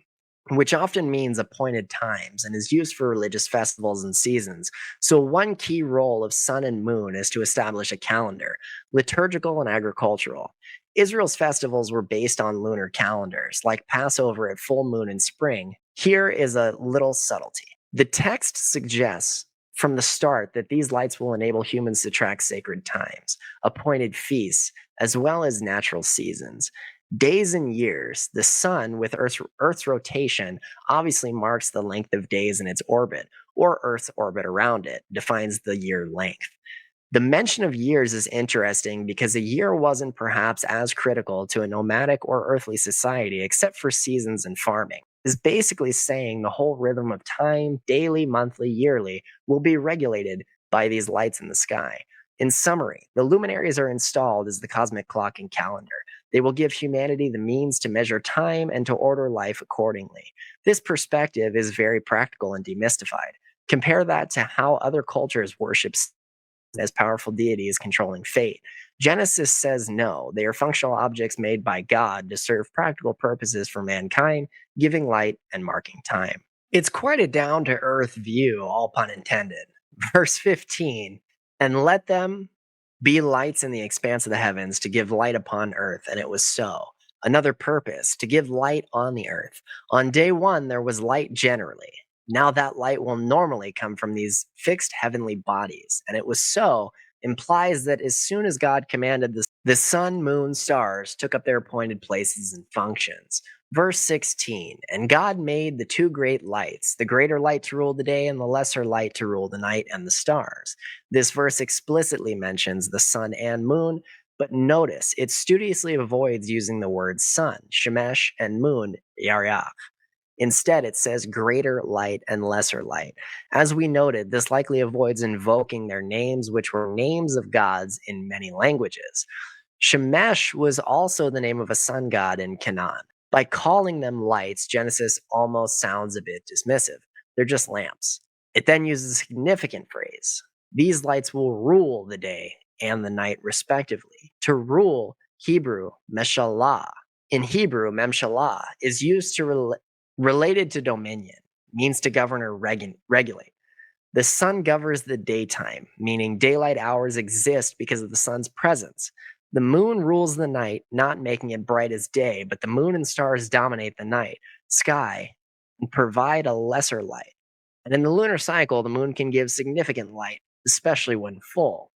A: which often means appointed times and is used for religious festivals and seasons. So, one key role of sun and moon is to establish a calendar, liturgical and agricultural. Israel's festivals were based on lunar calendars, like Passover at full moon in spring. Here is a little subtlety. The text suggests from the start that these lights will enable humans to track sacred times, appointed feasts, as well as natural seasons. Days and years, the sun with Earth's rotation obviously marks the length of days in its orbit, or Earth's orbit around it, defines the year length. The mention of years is interesting because a year wasn't perhaps as critical to a nomadic or earthly society except for seasons and farming. Is basically saying the whole rhythm of time, daily, monthly, yearly, will be regulated by these lights in the sky. In summary, the luminaries are installed as the cosmic clock and calendar. They will give humanity the means to measure time and to order life accordingly. This perspective is very practical and demystified. Compare that to how other cultures worship as powerful deities controlling fate. Genesis says no, they are functional objects made by God to serve practical purposes for mankind, giving light and marking time. It's quite a down to earth view, all pun intended. Verse 15, and let them be lights in the expanse of the heavens to give light upon earth, and it was so. Another purpose, to give light on the earth. On day one, there was light generally. Now that light will normally come from these fixed heavenly bodies, and it was so implies that as soon as God commanded the sun, moon, stars took up their appointed places and functions. Verse 16, and God made the two great lights, the greater light to rule the day and the lesser light to rule the night and the stars. This verse explicitly mentions the sun and moon, but notice it studiously avoids using the words sun, shemesh, and moon, yarach. Instead, it says greater light and lesser light. As we noted, this likely avoids invoking their names, which were names of gods in many languages. Shemesh was also the name of a sun god in Canaan. By calling them lights, Genesis almost sounds a bit dismissive. They're just lamps. It then uses a significant phrase. These lights will rule the day and the night, respectively. To rule, Hebrew, meshalah. In Hebrew, memshalah is used to related to dominion, means to govern or regulate. The sun governs the daytime, meaning daylight hours exist because of the sun's presence. The moon rules the night, not making it bright as day, but the moon and stars dominate the night, sky, and provide a lesser light. And in the lunar cycle, the moon can give significant light, especially when full.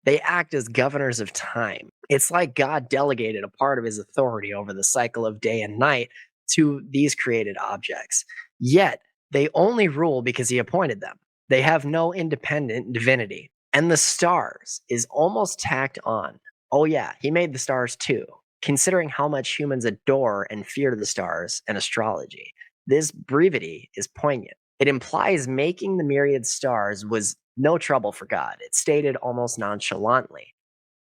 A: They act as governors of time. It's like God delegated a part of his authority over the cycle of day and night to these created objects. Yet, they only rule because he appointed them. They have no independent divinity. And the stars is almost tacked on. Oh, yeah, he made the stars too, considering how much humans adore and fear the stars and astrology. This brevity is poignant. It implies making the myriad stars was no trouble for God. It's stated almost nonchalantly.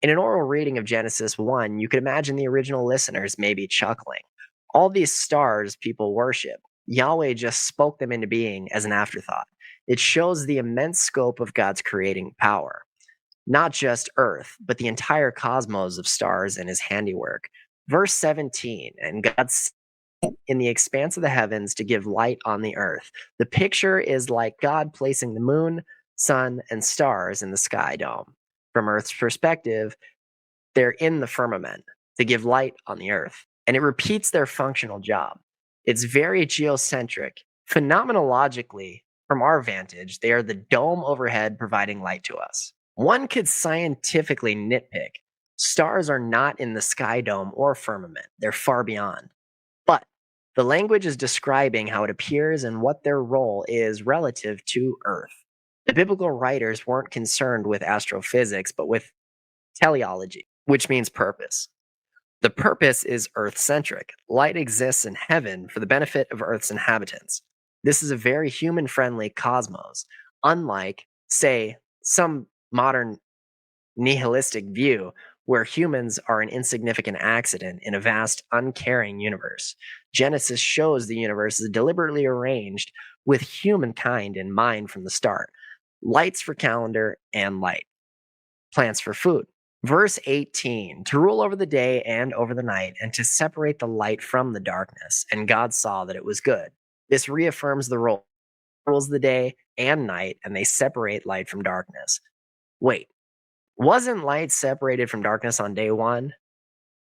A: In an oral reading of Genesis 1, you could imagine the original listeners maybe chuckling. All these stars people worship, Yahweh just spoke them into being as an afterthought. It shows the immense scope of God's creating power. Not just Earth, but the entire cosmos of stars and his handiwork. Verse 17, and God in the expanse of the heavens to give light on the earth. The picture is like God placing the moon, sun, and stars in the sky dome. From Earth's perspective, they're in the firmament to give light on the earth, and it repeats their functional job. It's very geocentric. Phenomenologically, from our vantage, they are the dome overhead providing light to us. One could scientifically nitpick. Stars are not in the sky dome or firmament, they're far beyond. But the language is describing how it appears and what their role is relative to Earth. The biblical writers weren't concerned with astrophysics, but with teleology, which means purpose. The purpose is Earth centric. Light exists in heaven for the benefit of Earth's inhabitants. This is a very human friendly cosmos, unlike, say, some modern nihilistic view where humans are an insignificant accident in a vast, uncaring universe. Genesis shows the universe is deliberately arranged with humankind in mind from the start. Lights for calendar and light. Plants for food. Verse 18, to rule over the day and over the night, and to separate the light from the darkness. And God saw that it was good. This reaffirms the role rules the day and night, and they separate light from darkness. Wait, wasn't light separated from darkness on day one?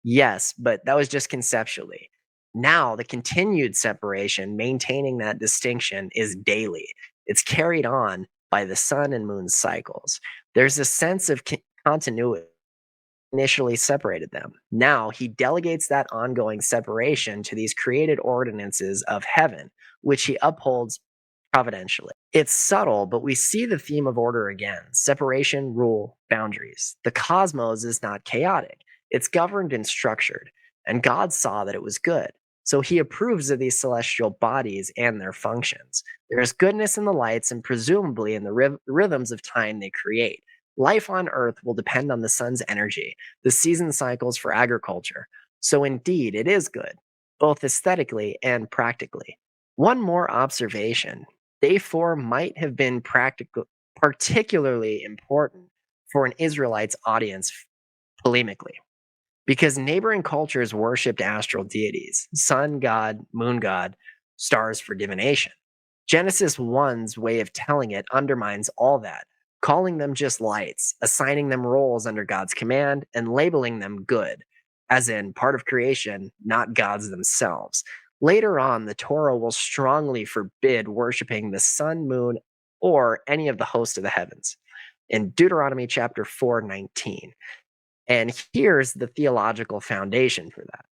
A: Yes, but that was just conceptually. Now, the continued separation, maintaining that distinction, is daily. It's carried on by the sun and moon cycles. There's a sense of continuity initially separated them. Now he delegates that ongoing separation to these created ordinances of heaven, which he upholds providentially. It's subtle, but we see the theme of order again: separation, rule, boundaries. The cosmos is not chaotic, it's governed and structured, and God saw that it was good. So he approves of these celestial bodies and their functions. There is goodness in the lights and presumably in the rhythms of time they create. Life on Earth will depend on the sun's energy, the season cycles for agriculture. So indeed, it is good, both aesthetically and practically. One more observation: day 4 might have been particularly important for an Israelite's audience polemically, because neighboring cultures worshipped astral deities, sun god, moon god, stars for divination. Genesis 1's way of telling it undermines all that, calling them just lights, assigning them roles under God's command, and labeling them good, as in part of creation, not gods themselves. Later on, the Torah will strongly forbid worshiping the sun, moon, or any of the host of the heavens in Deuteronomy chapter 4:19. And here's the theological foundation for that: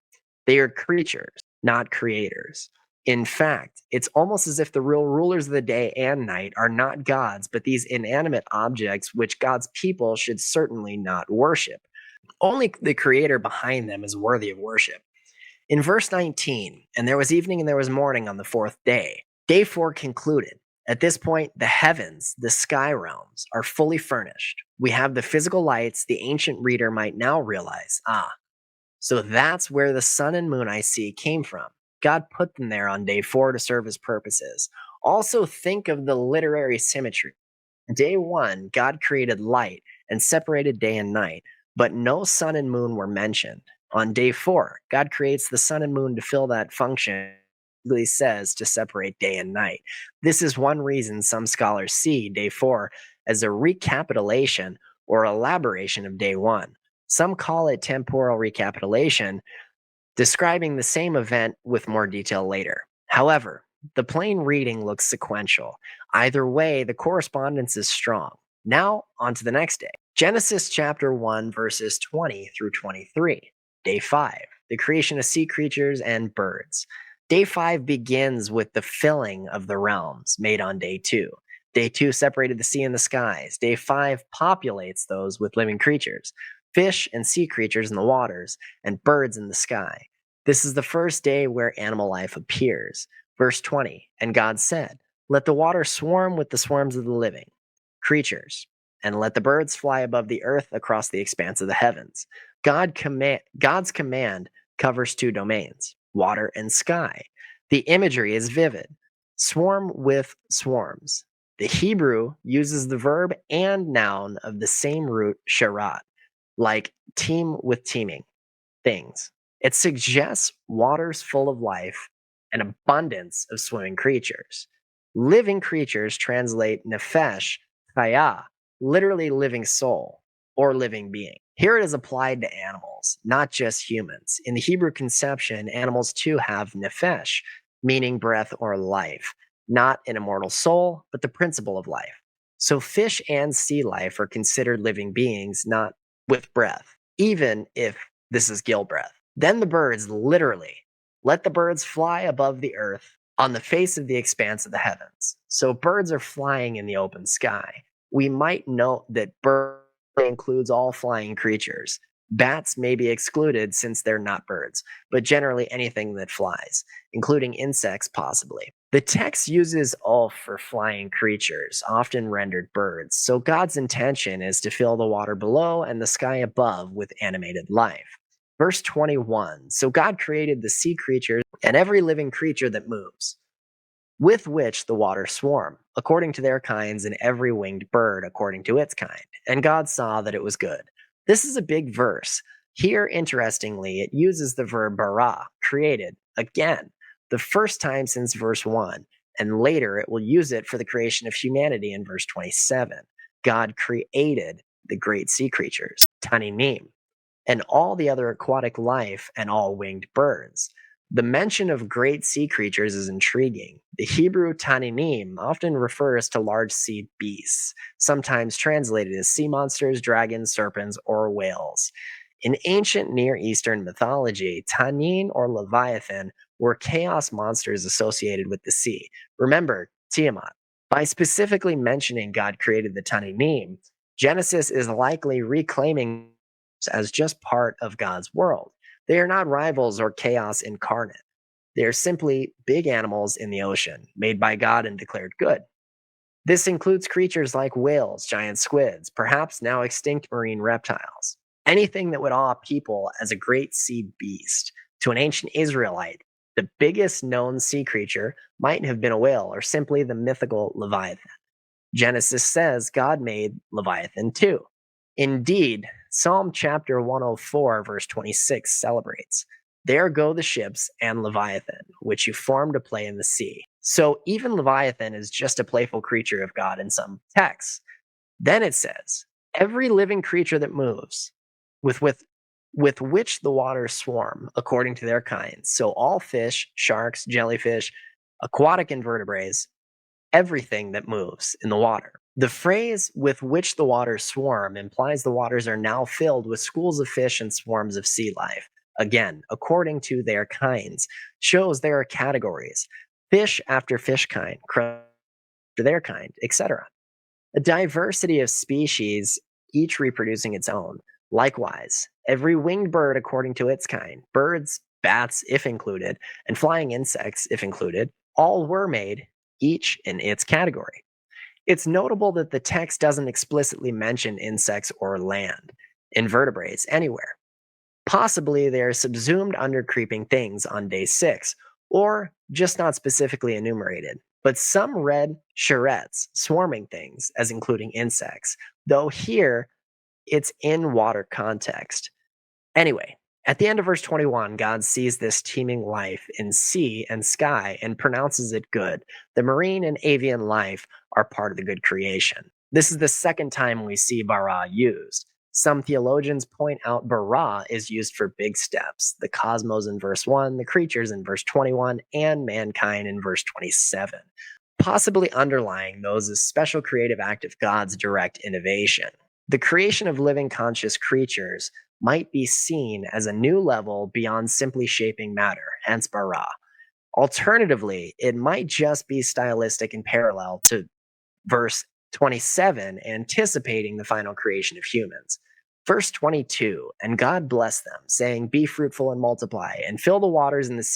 A: they are creatures, not creators. In fact, it's almost as if the real rulers of the day and night are not gods, but these inanimate objects which God's people should certainly not worship. Only the creator behind them is worthy of worship. In verse 19, and there was evening and there was morning on the fourth day. Day 4 concluded. At this point, the heavens, the sky realms, are fully furnished. We have the physical lights the ancient reader might now realize. So that's where the sun and moon I see came from. God put them there on day 4 to serve his purposes. Also, think of the literary symmetry. Day 1, God created light and separated day and night, but no sun and moon were mentioned. On day 4, God creates the sun and moon to fill that function. He says to separate day and night. This is one reason some scholars see day 4 as a recapitulation or elaboration of day 1. Some call it temporal recapitulation, describing the same event with more detail later. However, the plain reading looks sequential. Either way, the correspondence is strong. Now, on to the next day. Genesis chapter 1, verses 20 through 23. Day 5, the creation of sea creatures and birds. Day 5 begins with the filling of the realms made on day 2. Day 2 separated the sea and the skies. Day 5 populates those with living creatures, fish and sea creatures in the waters, and birds in the sky. This is the first day where animal life appears. Verse 20, and God said, let the water swarm with the swarms of the living creatures, and let the birds fly above the earth across the expanse of the heavens. God's command covers 2 domains, water and sky. The imagery is vivid. Swarm with swarms. The Hebrew uses the verb and noun of the same root, sharat, like team with teeming things. It suggests waters full of life and abundance of swimming creatures. Living creatures translate nefesh, chaya, literally living soul or living being. Here it is applied to animals, not just humans. In the Hebrew conception, animals too have nefesh, meaning breath or life, not an immortal soul, but the principle of life. So fish and sea life are considered living beings, not with breath, even if this is gill breath. Then the birds, literally, let the birds fly above the earth on the face of the expanse of the heavens. So birds are flying in the open sky. We might note that bird includes all flying creatures. Bats may be excluded since they're not birds, but generally anything that flies, including insects possibly. The text uses ulf for flying creatures, often rendered birds, so God's intention is to fill the water below and the sky above with animated life. Verse 21, so God created the sea creatures and every living creature that moves, with which the waters swarm, according to their kinds, and every winged bird according to its kind. And God saw that it was good. This is a big verse. Here, interestingly, it uses the verb bara, created, again, the first time since verse 1, and later it will use it for the creation of humanity in verse 27. God created the great sea creatures, Taninim, and all the other aquatic life and all winged birds. The mention of great sea creatures is intriguing. The Hebrew Taninim often refers to large sea beasts, sometimes translated as sea monsters, dragons, serpents, or whales. In ancient Near Eastern mythology, Tanin or Leviathan were chaos monsters associated with the sea. Remember, Tiamat. By specifically mentioning God created the Taninim, Genesis is likely reclaiming as just part of God's world. They are not rivals or chaos incarnate. They are simply big animals in the ocean, made by God and declared good. This includes creatures like whales, giant squids, perhaps now extinct marine reptiles. Anything that would awe people as a great sea beast. To an ancient Israelite, the biggest known sea creature might have been a whale or simply the mythical Leviathan. Genesis says God made Leviathan too. Indeed, Psalm chapter 104, verse 26 celebrates, "There go the ships and Leviathan, which you formed to play in the sea." So even Leviathan is just a playful creature of God in some texts. Then it says, "Every living creature that moves, with, with, with which the waters swarm, according to their kinds." So all fish, sharks, jellyfish, aquatic invertebrates, everything that moves in the water. The phrase "with which the waters swarm" implies the waters are now filled with schools of fish and swarms of sea life. Again, according to their kinds, shows there are categories: fish after fish kind, crab after their kind, etc. A diversity of species, each reproducing its own. Likewise, every winged bird according to its kind, birds, bats, if included, and flying insects, if included, all were made, each in its category. It's notable that the text doesn't explicitly mention insects or land, invertebrates, anywhere. Possibly they are subsumed under creeping things on day 6, or just not specifically enumerated. But some read charrettes, swarming things, as including insects, though here it's in water context. Anyway, at the end of verse 21, God sees this teeming life in sea and sky and pronounces it good. The marine and avian life are part of the good creation. This is the second time we see bara used. Some theologians point out bara is used for big steps: the cosmos in verse 1, the creatures in verse 21, and mankind in verse 27. Possibly underlying those is special creative act of God's direct innovation. The creation of living conscious creatures might be seen as a new level beyond simply shaping matter, hence bara. Alternatively, it might just be stylistic and parallel to verse 27, anticipating the final creation of humans. Verse 22, "And God blessed them, saying, Be fruitful and multiply, and fill the waters in the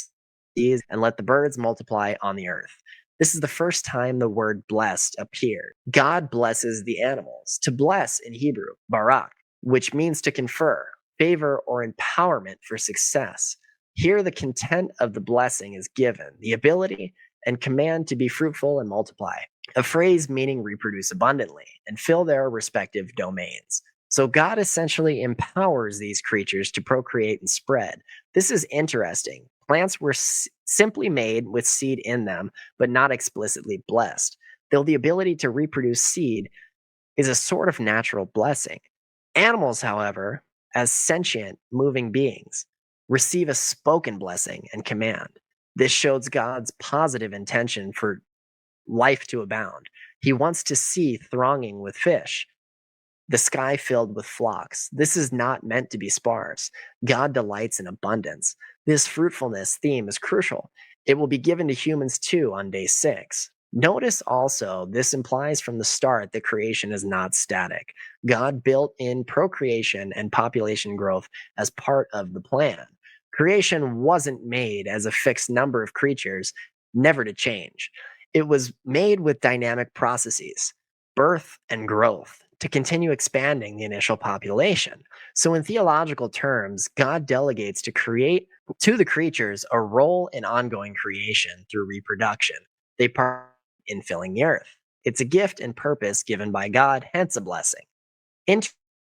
A: seas, and let the birds multiply on the earth." This is the first time the word blessed appeared. God blesses the animals. To bless in Hebrew, barak, which means to confer, favor, or empowerment for success. Here, the content of the blessing is given, the ability and command to be fruitful and multiply, a phrase meaning reproduce abundantly and fill their respective domains. So God essentially empowers these creatures to procreate and spread. This is interesting. Plants were simply made with seed in them, but not explicitly blessed, though the ability to reproduce seed is a sort of natural blessing. Animals, however, as sentient, moving beings, receive a spoken blessing and command. This shows God's positive intention for life to abound. He wants to see thronging with fish, the sky filled with flocks. This is not meant to be sparse. God delights in abundance. This fruitfulness theme is crucial. It will be given to humans too on day 6. Notice also, this implies from the start that creation is not static. God built in procreation and population growth as part of the plan. Creation wasn't made as a fixed number of creatures, never to change. It was made with dynamic processes, birth and growth, to continue expanding the initial population. So, in theological terms, God delegates to the creatures a role in ongoing creation through reproduction. They part in filling the earth. It's a gift and purpose given by God, hence a blessing.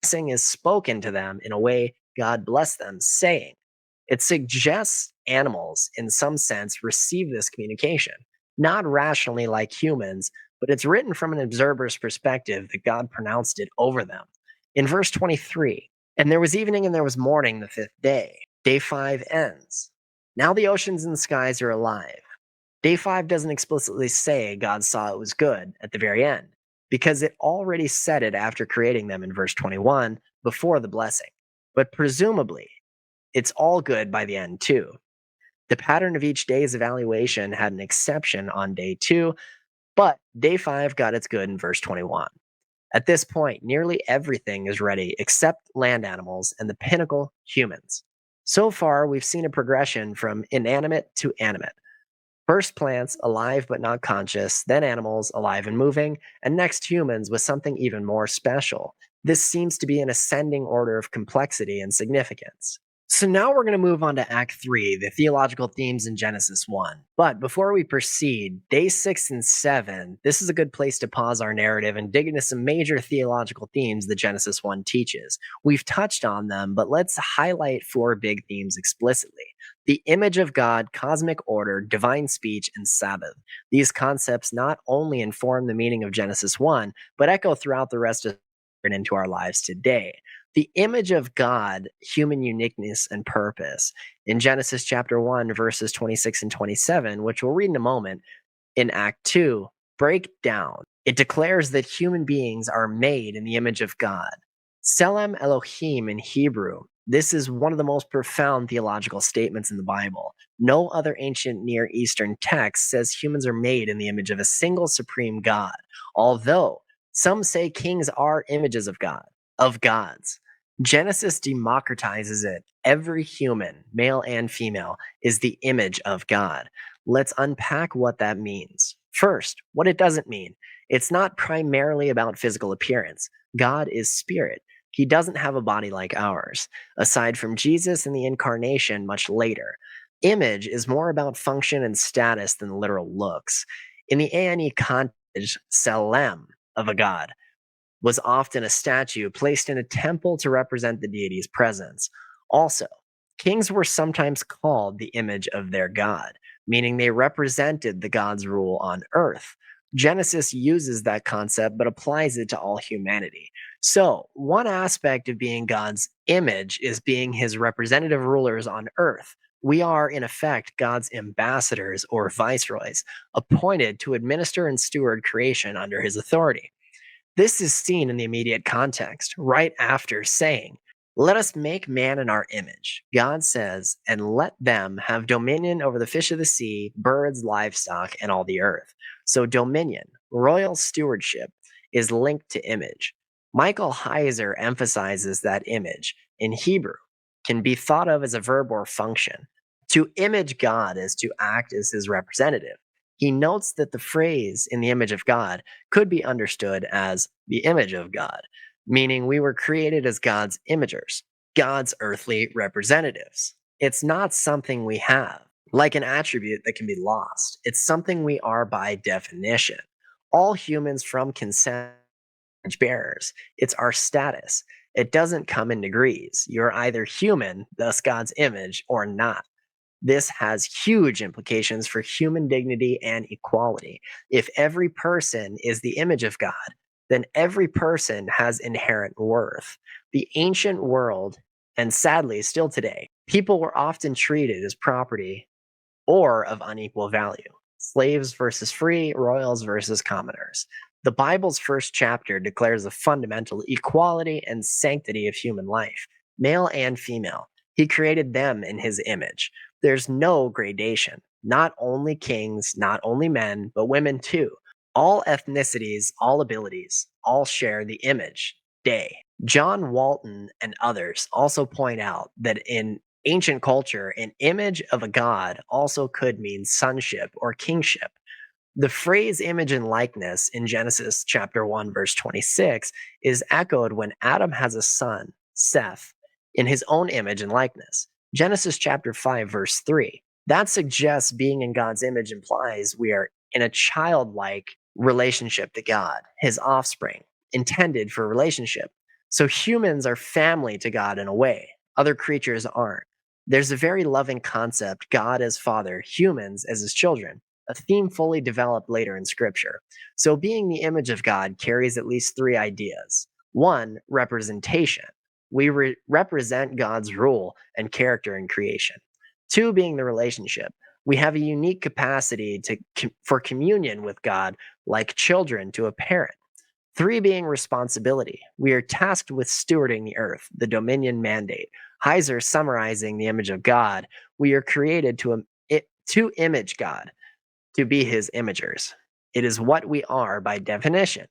A: blessing is spoken to them in a way God blessed them, saying. It suggests animals, in some sense, receive this communication, not rationally like humans, but it's written from an observer's perspective that God pronounced it over them. In verse 23, and there was evening and there was morning the fifth day. Day 5 ends. Now the oceans and skies are alive. Day 5 doesn't explicitly say God saw it was good at the very end, because it already said it after creating them in verse 21 before the blessing. But presumably, it's all good by the end too. The pattern of each day's evaluation had an exception on day 2, but day 5 got its good in verse 21. At this point, nearly everything is ready except land animals and the pinnacle, humans. So far, we've seen a progression from inanimate to animate. First plants, alive but not conscious, then animals, alive and moving, and next humans with something even more special. This seems to be an ascending order of complexity and significance. So now we're going to move on to Act 3, the theological themes in Genesis 1. But before we proceed, day 6 and 7, this is a good place to pause our narrative and dig into some major theological themes that Genesis 1 teaches. We've touched on them, but let's highlight 4 big themes explicitly. The image of God, cosmic order, divine speech, and Sabbath. These concepts not only inform the meaning of Genesis 1, but echo throughout the rest of and into our lives today. The image of God, human uniqueness and purpose. In Genesis chapter 1, verses 26 and 27, which we'll read in a moment, in Act 2, break down. It declares that human beings are made in the image of God. Selem Elohim in Hebrew. This is one of the most profound theological statements in the Bible. No other ancient Near Eastern text says humans are made in the image of a single supreme God, although some say kings are images of God, of gods. Genesis democratizes it. Every human, male and female, is the image of God. Let's unpack what that means. First, what it doesn't mean. It's not primarily about physical appearance. God is spirit. He doesn't have a body like ours, aside from Jesus and the incarnation much later. Image is more about function and status than literal looks. In the ANE context, Selem of a god was often a statue placed in a temple to represent the deity's presence. Also, kings were sometimes called the image of their god, meaning they represented the god's rule on earth. Genesis uses that concept but applies it to all humanity. So, one aspect of being God's image is being his representative rulers on earth. We are, in effect, God's ambassadors or viceroys, appointed to administer and steward creation under his authority. This is seen in the immediate context, right after saying, let us make man in our image. God says, and let them have dominion over the fish of the sea, birds, livestock, and all the earth. So dominion, royal stewardship, is linked to image. Michael Heiser emphasizes that image, in Hebrew, can be thought of as a verb or function. To image God is to act as his representative. He notes that the phrase in the image of God could be understood as the image of God, meaning we were created as God's imagers, God's earthly representatives. It's not something we have, like an attribute that can be lost. It's something we are by definition. All humans from consent are image bearers. It's our status. It doesn't come in degrees. You're either human, thus God's image, or not. This has huge implications for human dignity and equality. If every person is the image of God, then every person has inherent worth. The ancient world, and sadly still today, people were often treated as property or of unequal value. Slaves versus free, royals versus commoners. The Bible's first chapter declares the fundamental equality and sanctity of human life, male and female. He created them in his image. There's no gradation. Not only kings, not only men, but women too. All ethnicities, all abilities, all share the image, day. John Walton and others also point out that in ancient culture, an image of a god also could mean sonship or kingship. The phrase image and likeness in Genesis chapter 1 verse 26 is echoed when Adam has a son, Seth, in his own image and likeness. Genesis chapter 5 verse 3. That suggests being in God's image implies we are in a childlike relationship to God, his offspring, intended for relationship. So humans are family to God in a way, other creatures aren't. There's a very loving concept, God as Father, humans as his children, a theme fully developed later in Scripture. So being the image of God carries at least three ideas. One, representation. We represent God's rule and character in creation. Two, being the relationship. We have a unique capacity for communion with God, like children to a parent. Three, being responsibility. We are tasked with stewarding the earth, the dominion mandate. Heiser summarizing the image of God. We are created to image God, to be his imagers. It is what we are by definition.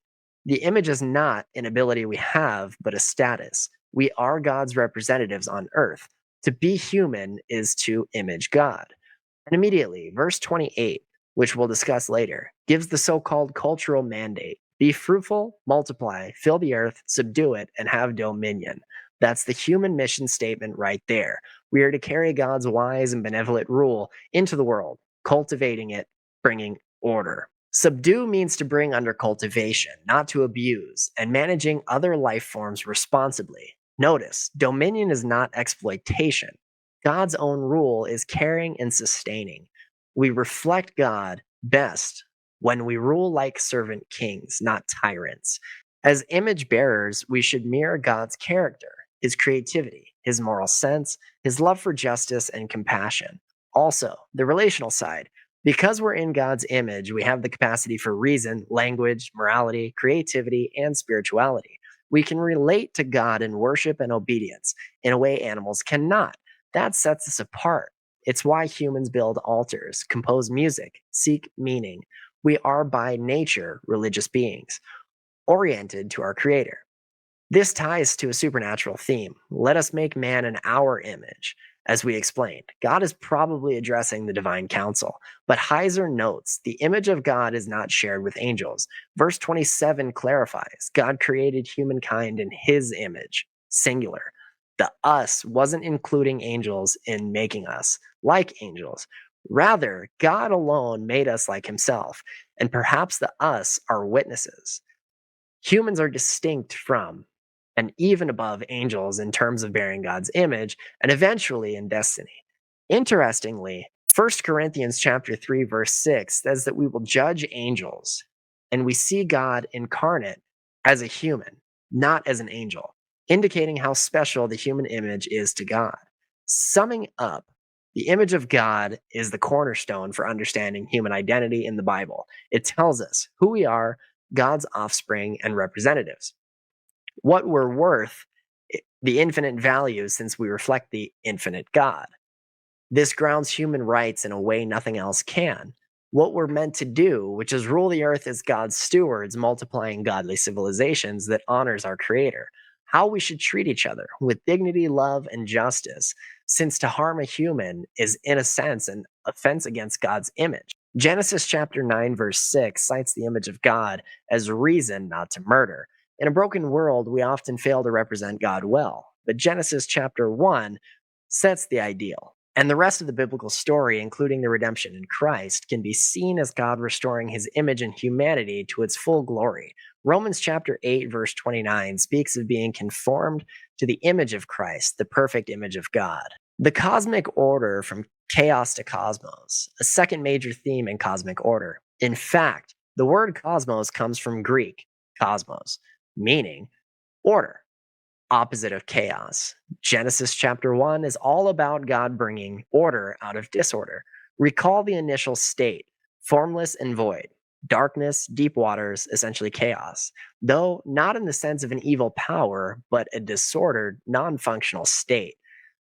A: The image is not an ability we have, but a status. We are God's representatives on earth. To be human is to image God. And immediately, verse 28, which we'll discuss later, gives the so called cultural mandate: be fruitful, multiply, fill the earth, subdue it, and have dominion. That's the human mission statement right there. We are to carry God's wise and benevolent rule into the world, cultivating it, bringing order. Subdue means to bring under cultivation, not to abuse, and managing other life forms responsibly. Notice, dominion is not exploitation. God's own rule is caring and sustaining. We reflect God best when we rule like servant kings, not tyrants. As image bearers, we should mirror God's character, his creativity, his moral sense, his love for justice and compassion. Also, the relational side. Because we're in God's image, we have the capacity for reason, language, morality, creativity, and spirituality. We can relate to God in worship and obedience in a way animals cannot. That sets us apart. It's why humans build altars, compose music, seek meaning. We are by nature religious beings, oriented to our Creator. This ties to a supernatural theme. Let us make man in our image. As we explained, God is probably addressing the divine council, but Heiser notes the image of God is not shared with angels. Verse 27 clarifies God created humankind in his image, singular. The us wasn't including angels in making us like angels. Rather, God alone made us like himself, and perhaps the us are witnesses. Humans are distinct from and even above angels in terms of bearing God's image and eventually in destiny. Interestingly, 1 Corinthians chapter 3 verse 6 says that we will judge angels, and we see God incarnate as a human, not as an angel, indicating how special the human image is to God. Summing up, the image of God is the cornerstone for understanding human identity in the Bible. It tells us who we are, God's offspring and representatives, what we're worth, the infinite value since we reflect the infinite God. This grounds human rights in a way nothing else can. What we're meant to do, which is rule the earth as God's stewards, multiplying godly civilizations that honors our Creator. How we should treat each other with dignity, love, and justice, since to harm a human is, in a sense, an offense against God's image. Genesis chapter 9, verse 6 cites the image of God as reason not to murder. In a broken world, we often fail to represent God well, but Genesis chapter 1 sets the ideal. And the rest of the biblical story, including the redemption in Christ, can be seen as God restoring his image and humanity to its full glory. Romans chapter 8, verse 29 speaks of being conformed to the image of Christ, the perfect image of God. The cosmic order from chaos to cosmos, a second major theme in cosmic order. In fact, the word cosmos comes from Greek, cosmos, meaning order, opposite of chaos. Genesis chapter 1 is all about God bringing order out of disorder. Recall the initial state, formless and void, darkness, deep waters, essentially chaos, though not in the sense of an evil power, but a disordered, non functional state.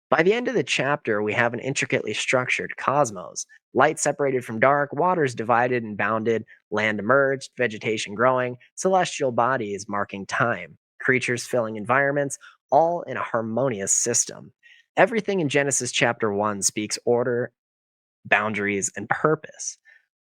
A: By the end of the chapter, we have an intricately structured cosmos. Light separated from dark, waters divided and bounded, land emerged, vegetation growing, celestial bodies marking time, creatures filling environments, all in a harmonious system. Everything in Genesis chapter 1 speaks order, boundaries, and purpose.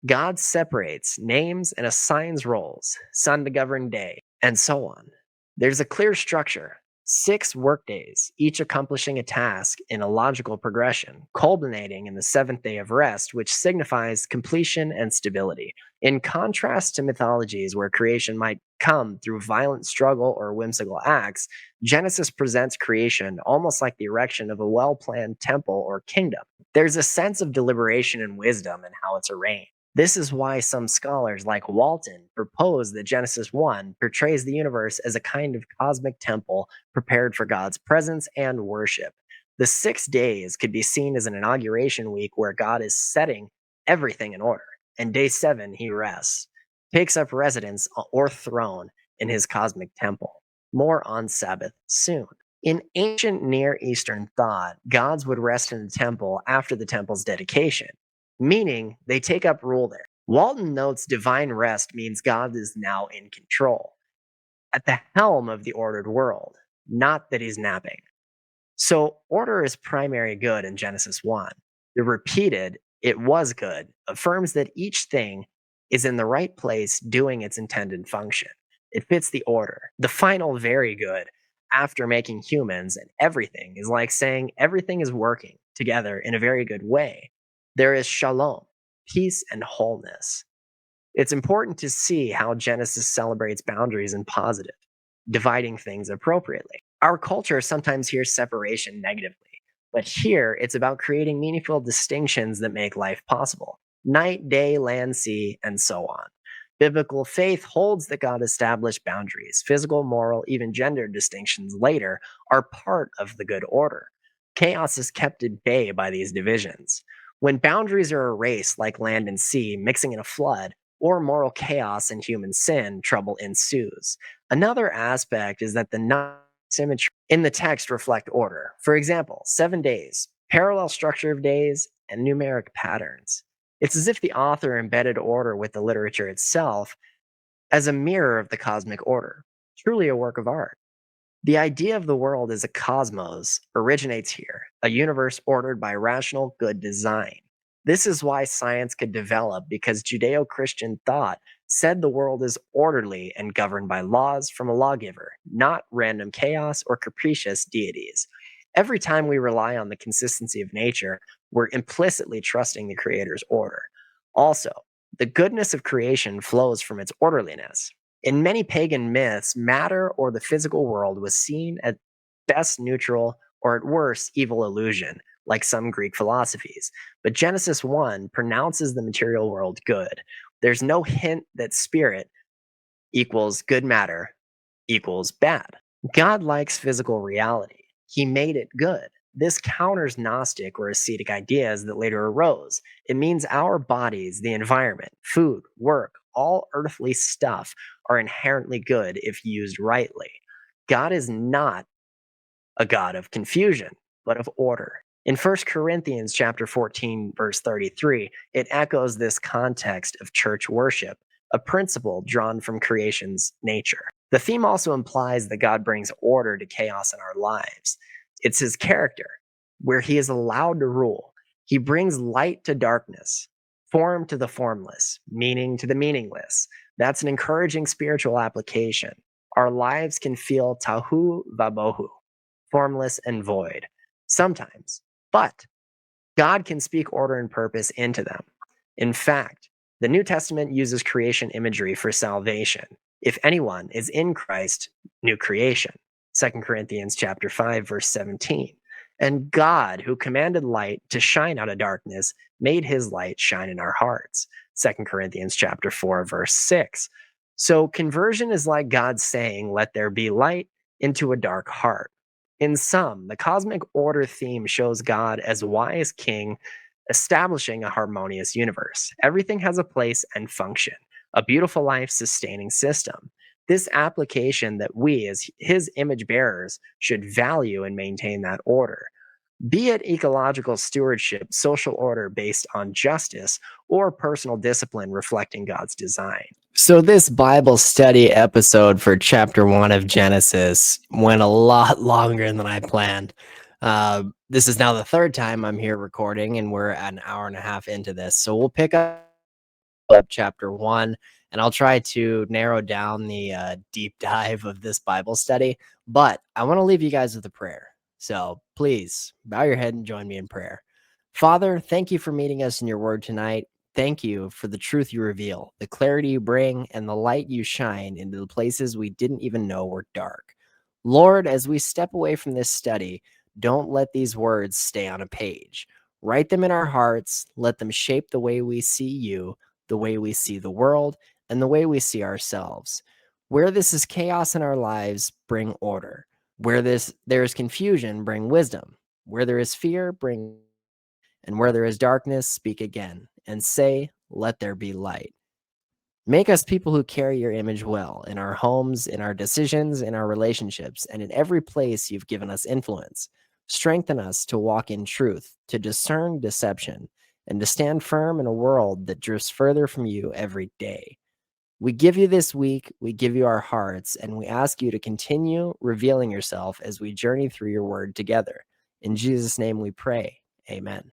A: God separates, names, and assigns roles, sun to govern day, and so on. There's a clear structure, 6 workdays, each accomplishing a task in a logical progression, culminating in the 7th day of rest, which signifies completion and stability. In contrast to mythologies where creation might come through violent struggle or whimsical acts, Genesis presents creation almost like the erection of a well planned temple or kingdom. There's a sense of deliberation and wisdom in how it's arranged. This is why some scholars, like Walton, propose that Genesis 1 portrays the universe as a kind of cosmic temple prepared for God's presence and worship. The 6 days could be seen as an inauguration week where God is setting everything in order, and day 7, he rests, takes up residence or throne in his cosmic temple. More on Sabbath soon. In ancient Near Eastern thought, gods would rest in the temple after the temple's dedication, meaning they take up rule there. Walton notes divine rest means God is now in control, at the helm of the ordered world, not that he's napping. So, order is primary good in Genesis 1. The repeated, it was good, affirms that each thing is in the right place doing its intended function. It fits the order. The final very good, after making humans and everything, is like saying everything is working together in a very good way. There is shalom, peace, and wholeness. It's important to see how Genesis celebrates boundaries in positive, dividing things appropriately. Our culture sometimes hears separation negatively, but here it's about creating meaningful distinctions that make life possible: night, day, land, sea, and so on. Biblical faith holds that God established boundaries. Physical, moral, even gender distinctions later are part of the good order. Chaos is kept at bay by these divisions. When boundaries are erased, like land and sea mixing in a flood, or moral chaos and human sin, trouble ensues. Another aspect is that the symmetry in the text reflect order. For example, 7 days, parallel structure of days, and numeric patterns. It's as if the author embedded order with the literature itself as a mirror of the cosmic order, truly a work of art. The idea of the world as a cosmos originates here, a universe ordered by rational good design. This is why science could develop, because Judeo Christian thought said the world is orderly and governed by laws from a lawgiver, not random chaos or capricious deities. Every time we rely on the consistency of nature, we're implicitly trusting the Creator's order. Also, the goodness of creation flows from its orderliness. In many pagan myths, matter or the physical world was seen at best neutral or at worst evil illusion, like some Greek philosophies. But Genesis 1 pronounces the material world good. There's no hint that spirit equals good matter equals bad. God likes physical reality. He made it good. This counters Gnostic or ascetic ideas that later arose. It means our bodies, the environment, food, work, all earthly stuff are inherently good if used rightly. God is not a God of confusion, but of order. In 1 Corinthians chapter 14, verse 33, it echoes this context of church worship, a principle drawn from creation's nature. The theme also implies that God brings order to chaos in our lives. It's his character, where he is allowed to rule. He brings light to darkness, form to the formless, meaning to the meaningless. That's an encouraging spiritual application. Our lives can feel tahu vabohu, formless and void, sometimes, but God can speak order and purpose into them. In fact, the New Testament uses creation imagery for salvation. If anyone is in Christ, new creation. 2 Corinthians chapter 5 verse 17. And God, who commanded light to shine out of darkness, made his light shine in our hearts. 2 Corinthians chapter 4 verse 6. So conversion is like God saying, "Let there be light," into a dark heart. In sum, the cosmic order theme shows God as wise king establishing a harmonious universe. Everything has a place and function, a beautiful life sustaining system. This application that we, as his image bearers, should value and maintain that order. Be it ecological stewardship, social order based on justice, or personal discipline reflecting God's design. So, this Bible study episode for chapter 1 of Genesis went a lot longer than I planned. This is now the third time I'm here recording, and we're an hour and a half into this. So, we'll pick up chapter 1, and I'll try to narrow down the deep dive of this Bible study. But I want to leave you guys with a prayer. So, please bow your head and join me in prayer. Father, thank you for meeting us in your word tonight. Thank you for the truth you reveal, the clarity you bring, and the light you shine into the places we didn't even know were dark. Lord, as we step away from this study, don't let these words stay on a page. Write them in our hearts, let them shape the way we see you, the way we see the world, and the way we see ourselves. Where this is chaos in our lives, bring order. Where there is confusion, bring wisdom. Where there is fear, bring, and where there is darkness, speak again and say, let there be light. Make us people who carry your image well in our homes, in our decisions, in our relationships, and in every place you've given us influence. Strengthen us to walk in truth, to discern deception, and to stand firm in a world that drifts further from you every day. We give you this week, we give you our hearts, and we ask you to continue revealing yourself as we journey through your word together. In Jesus' name we pray. Amen.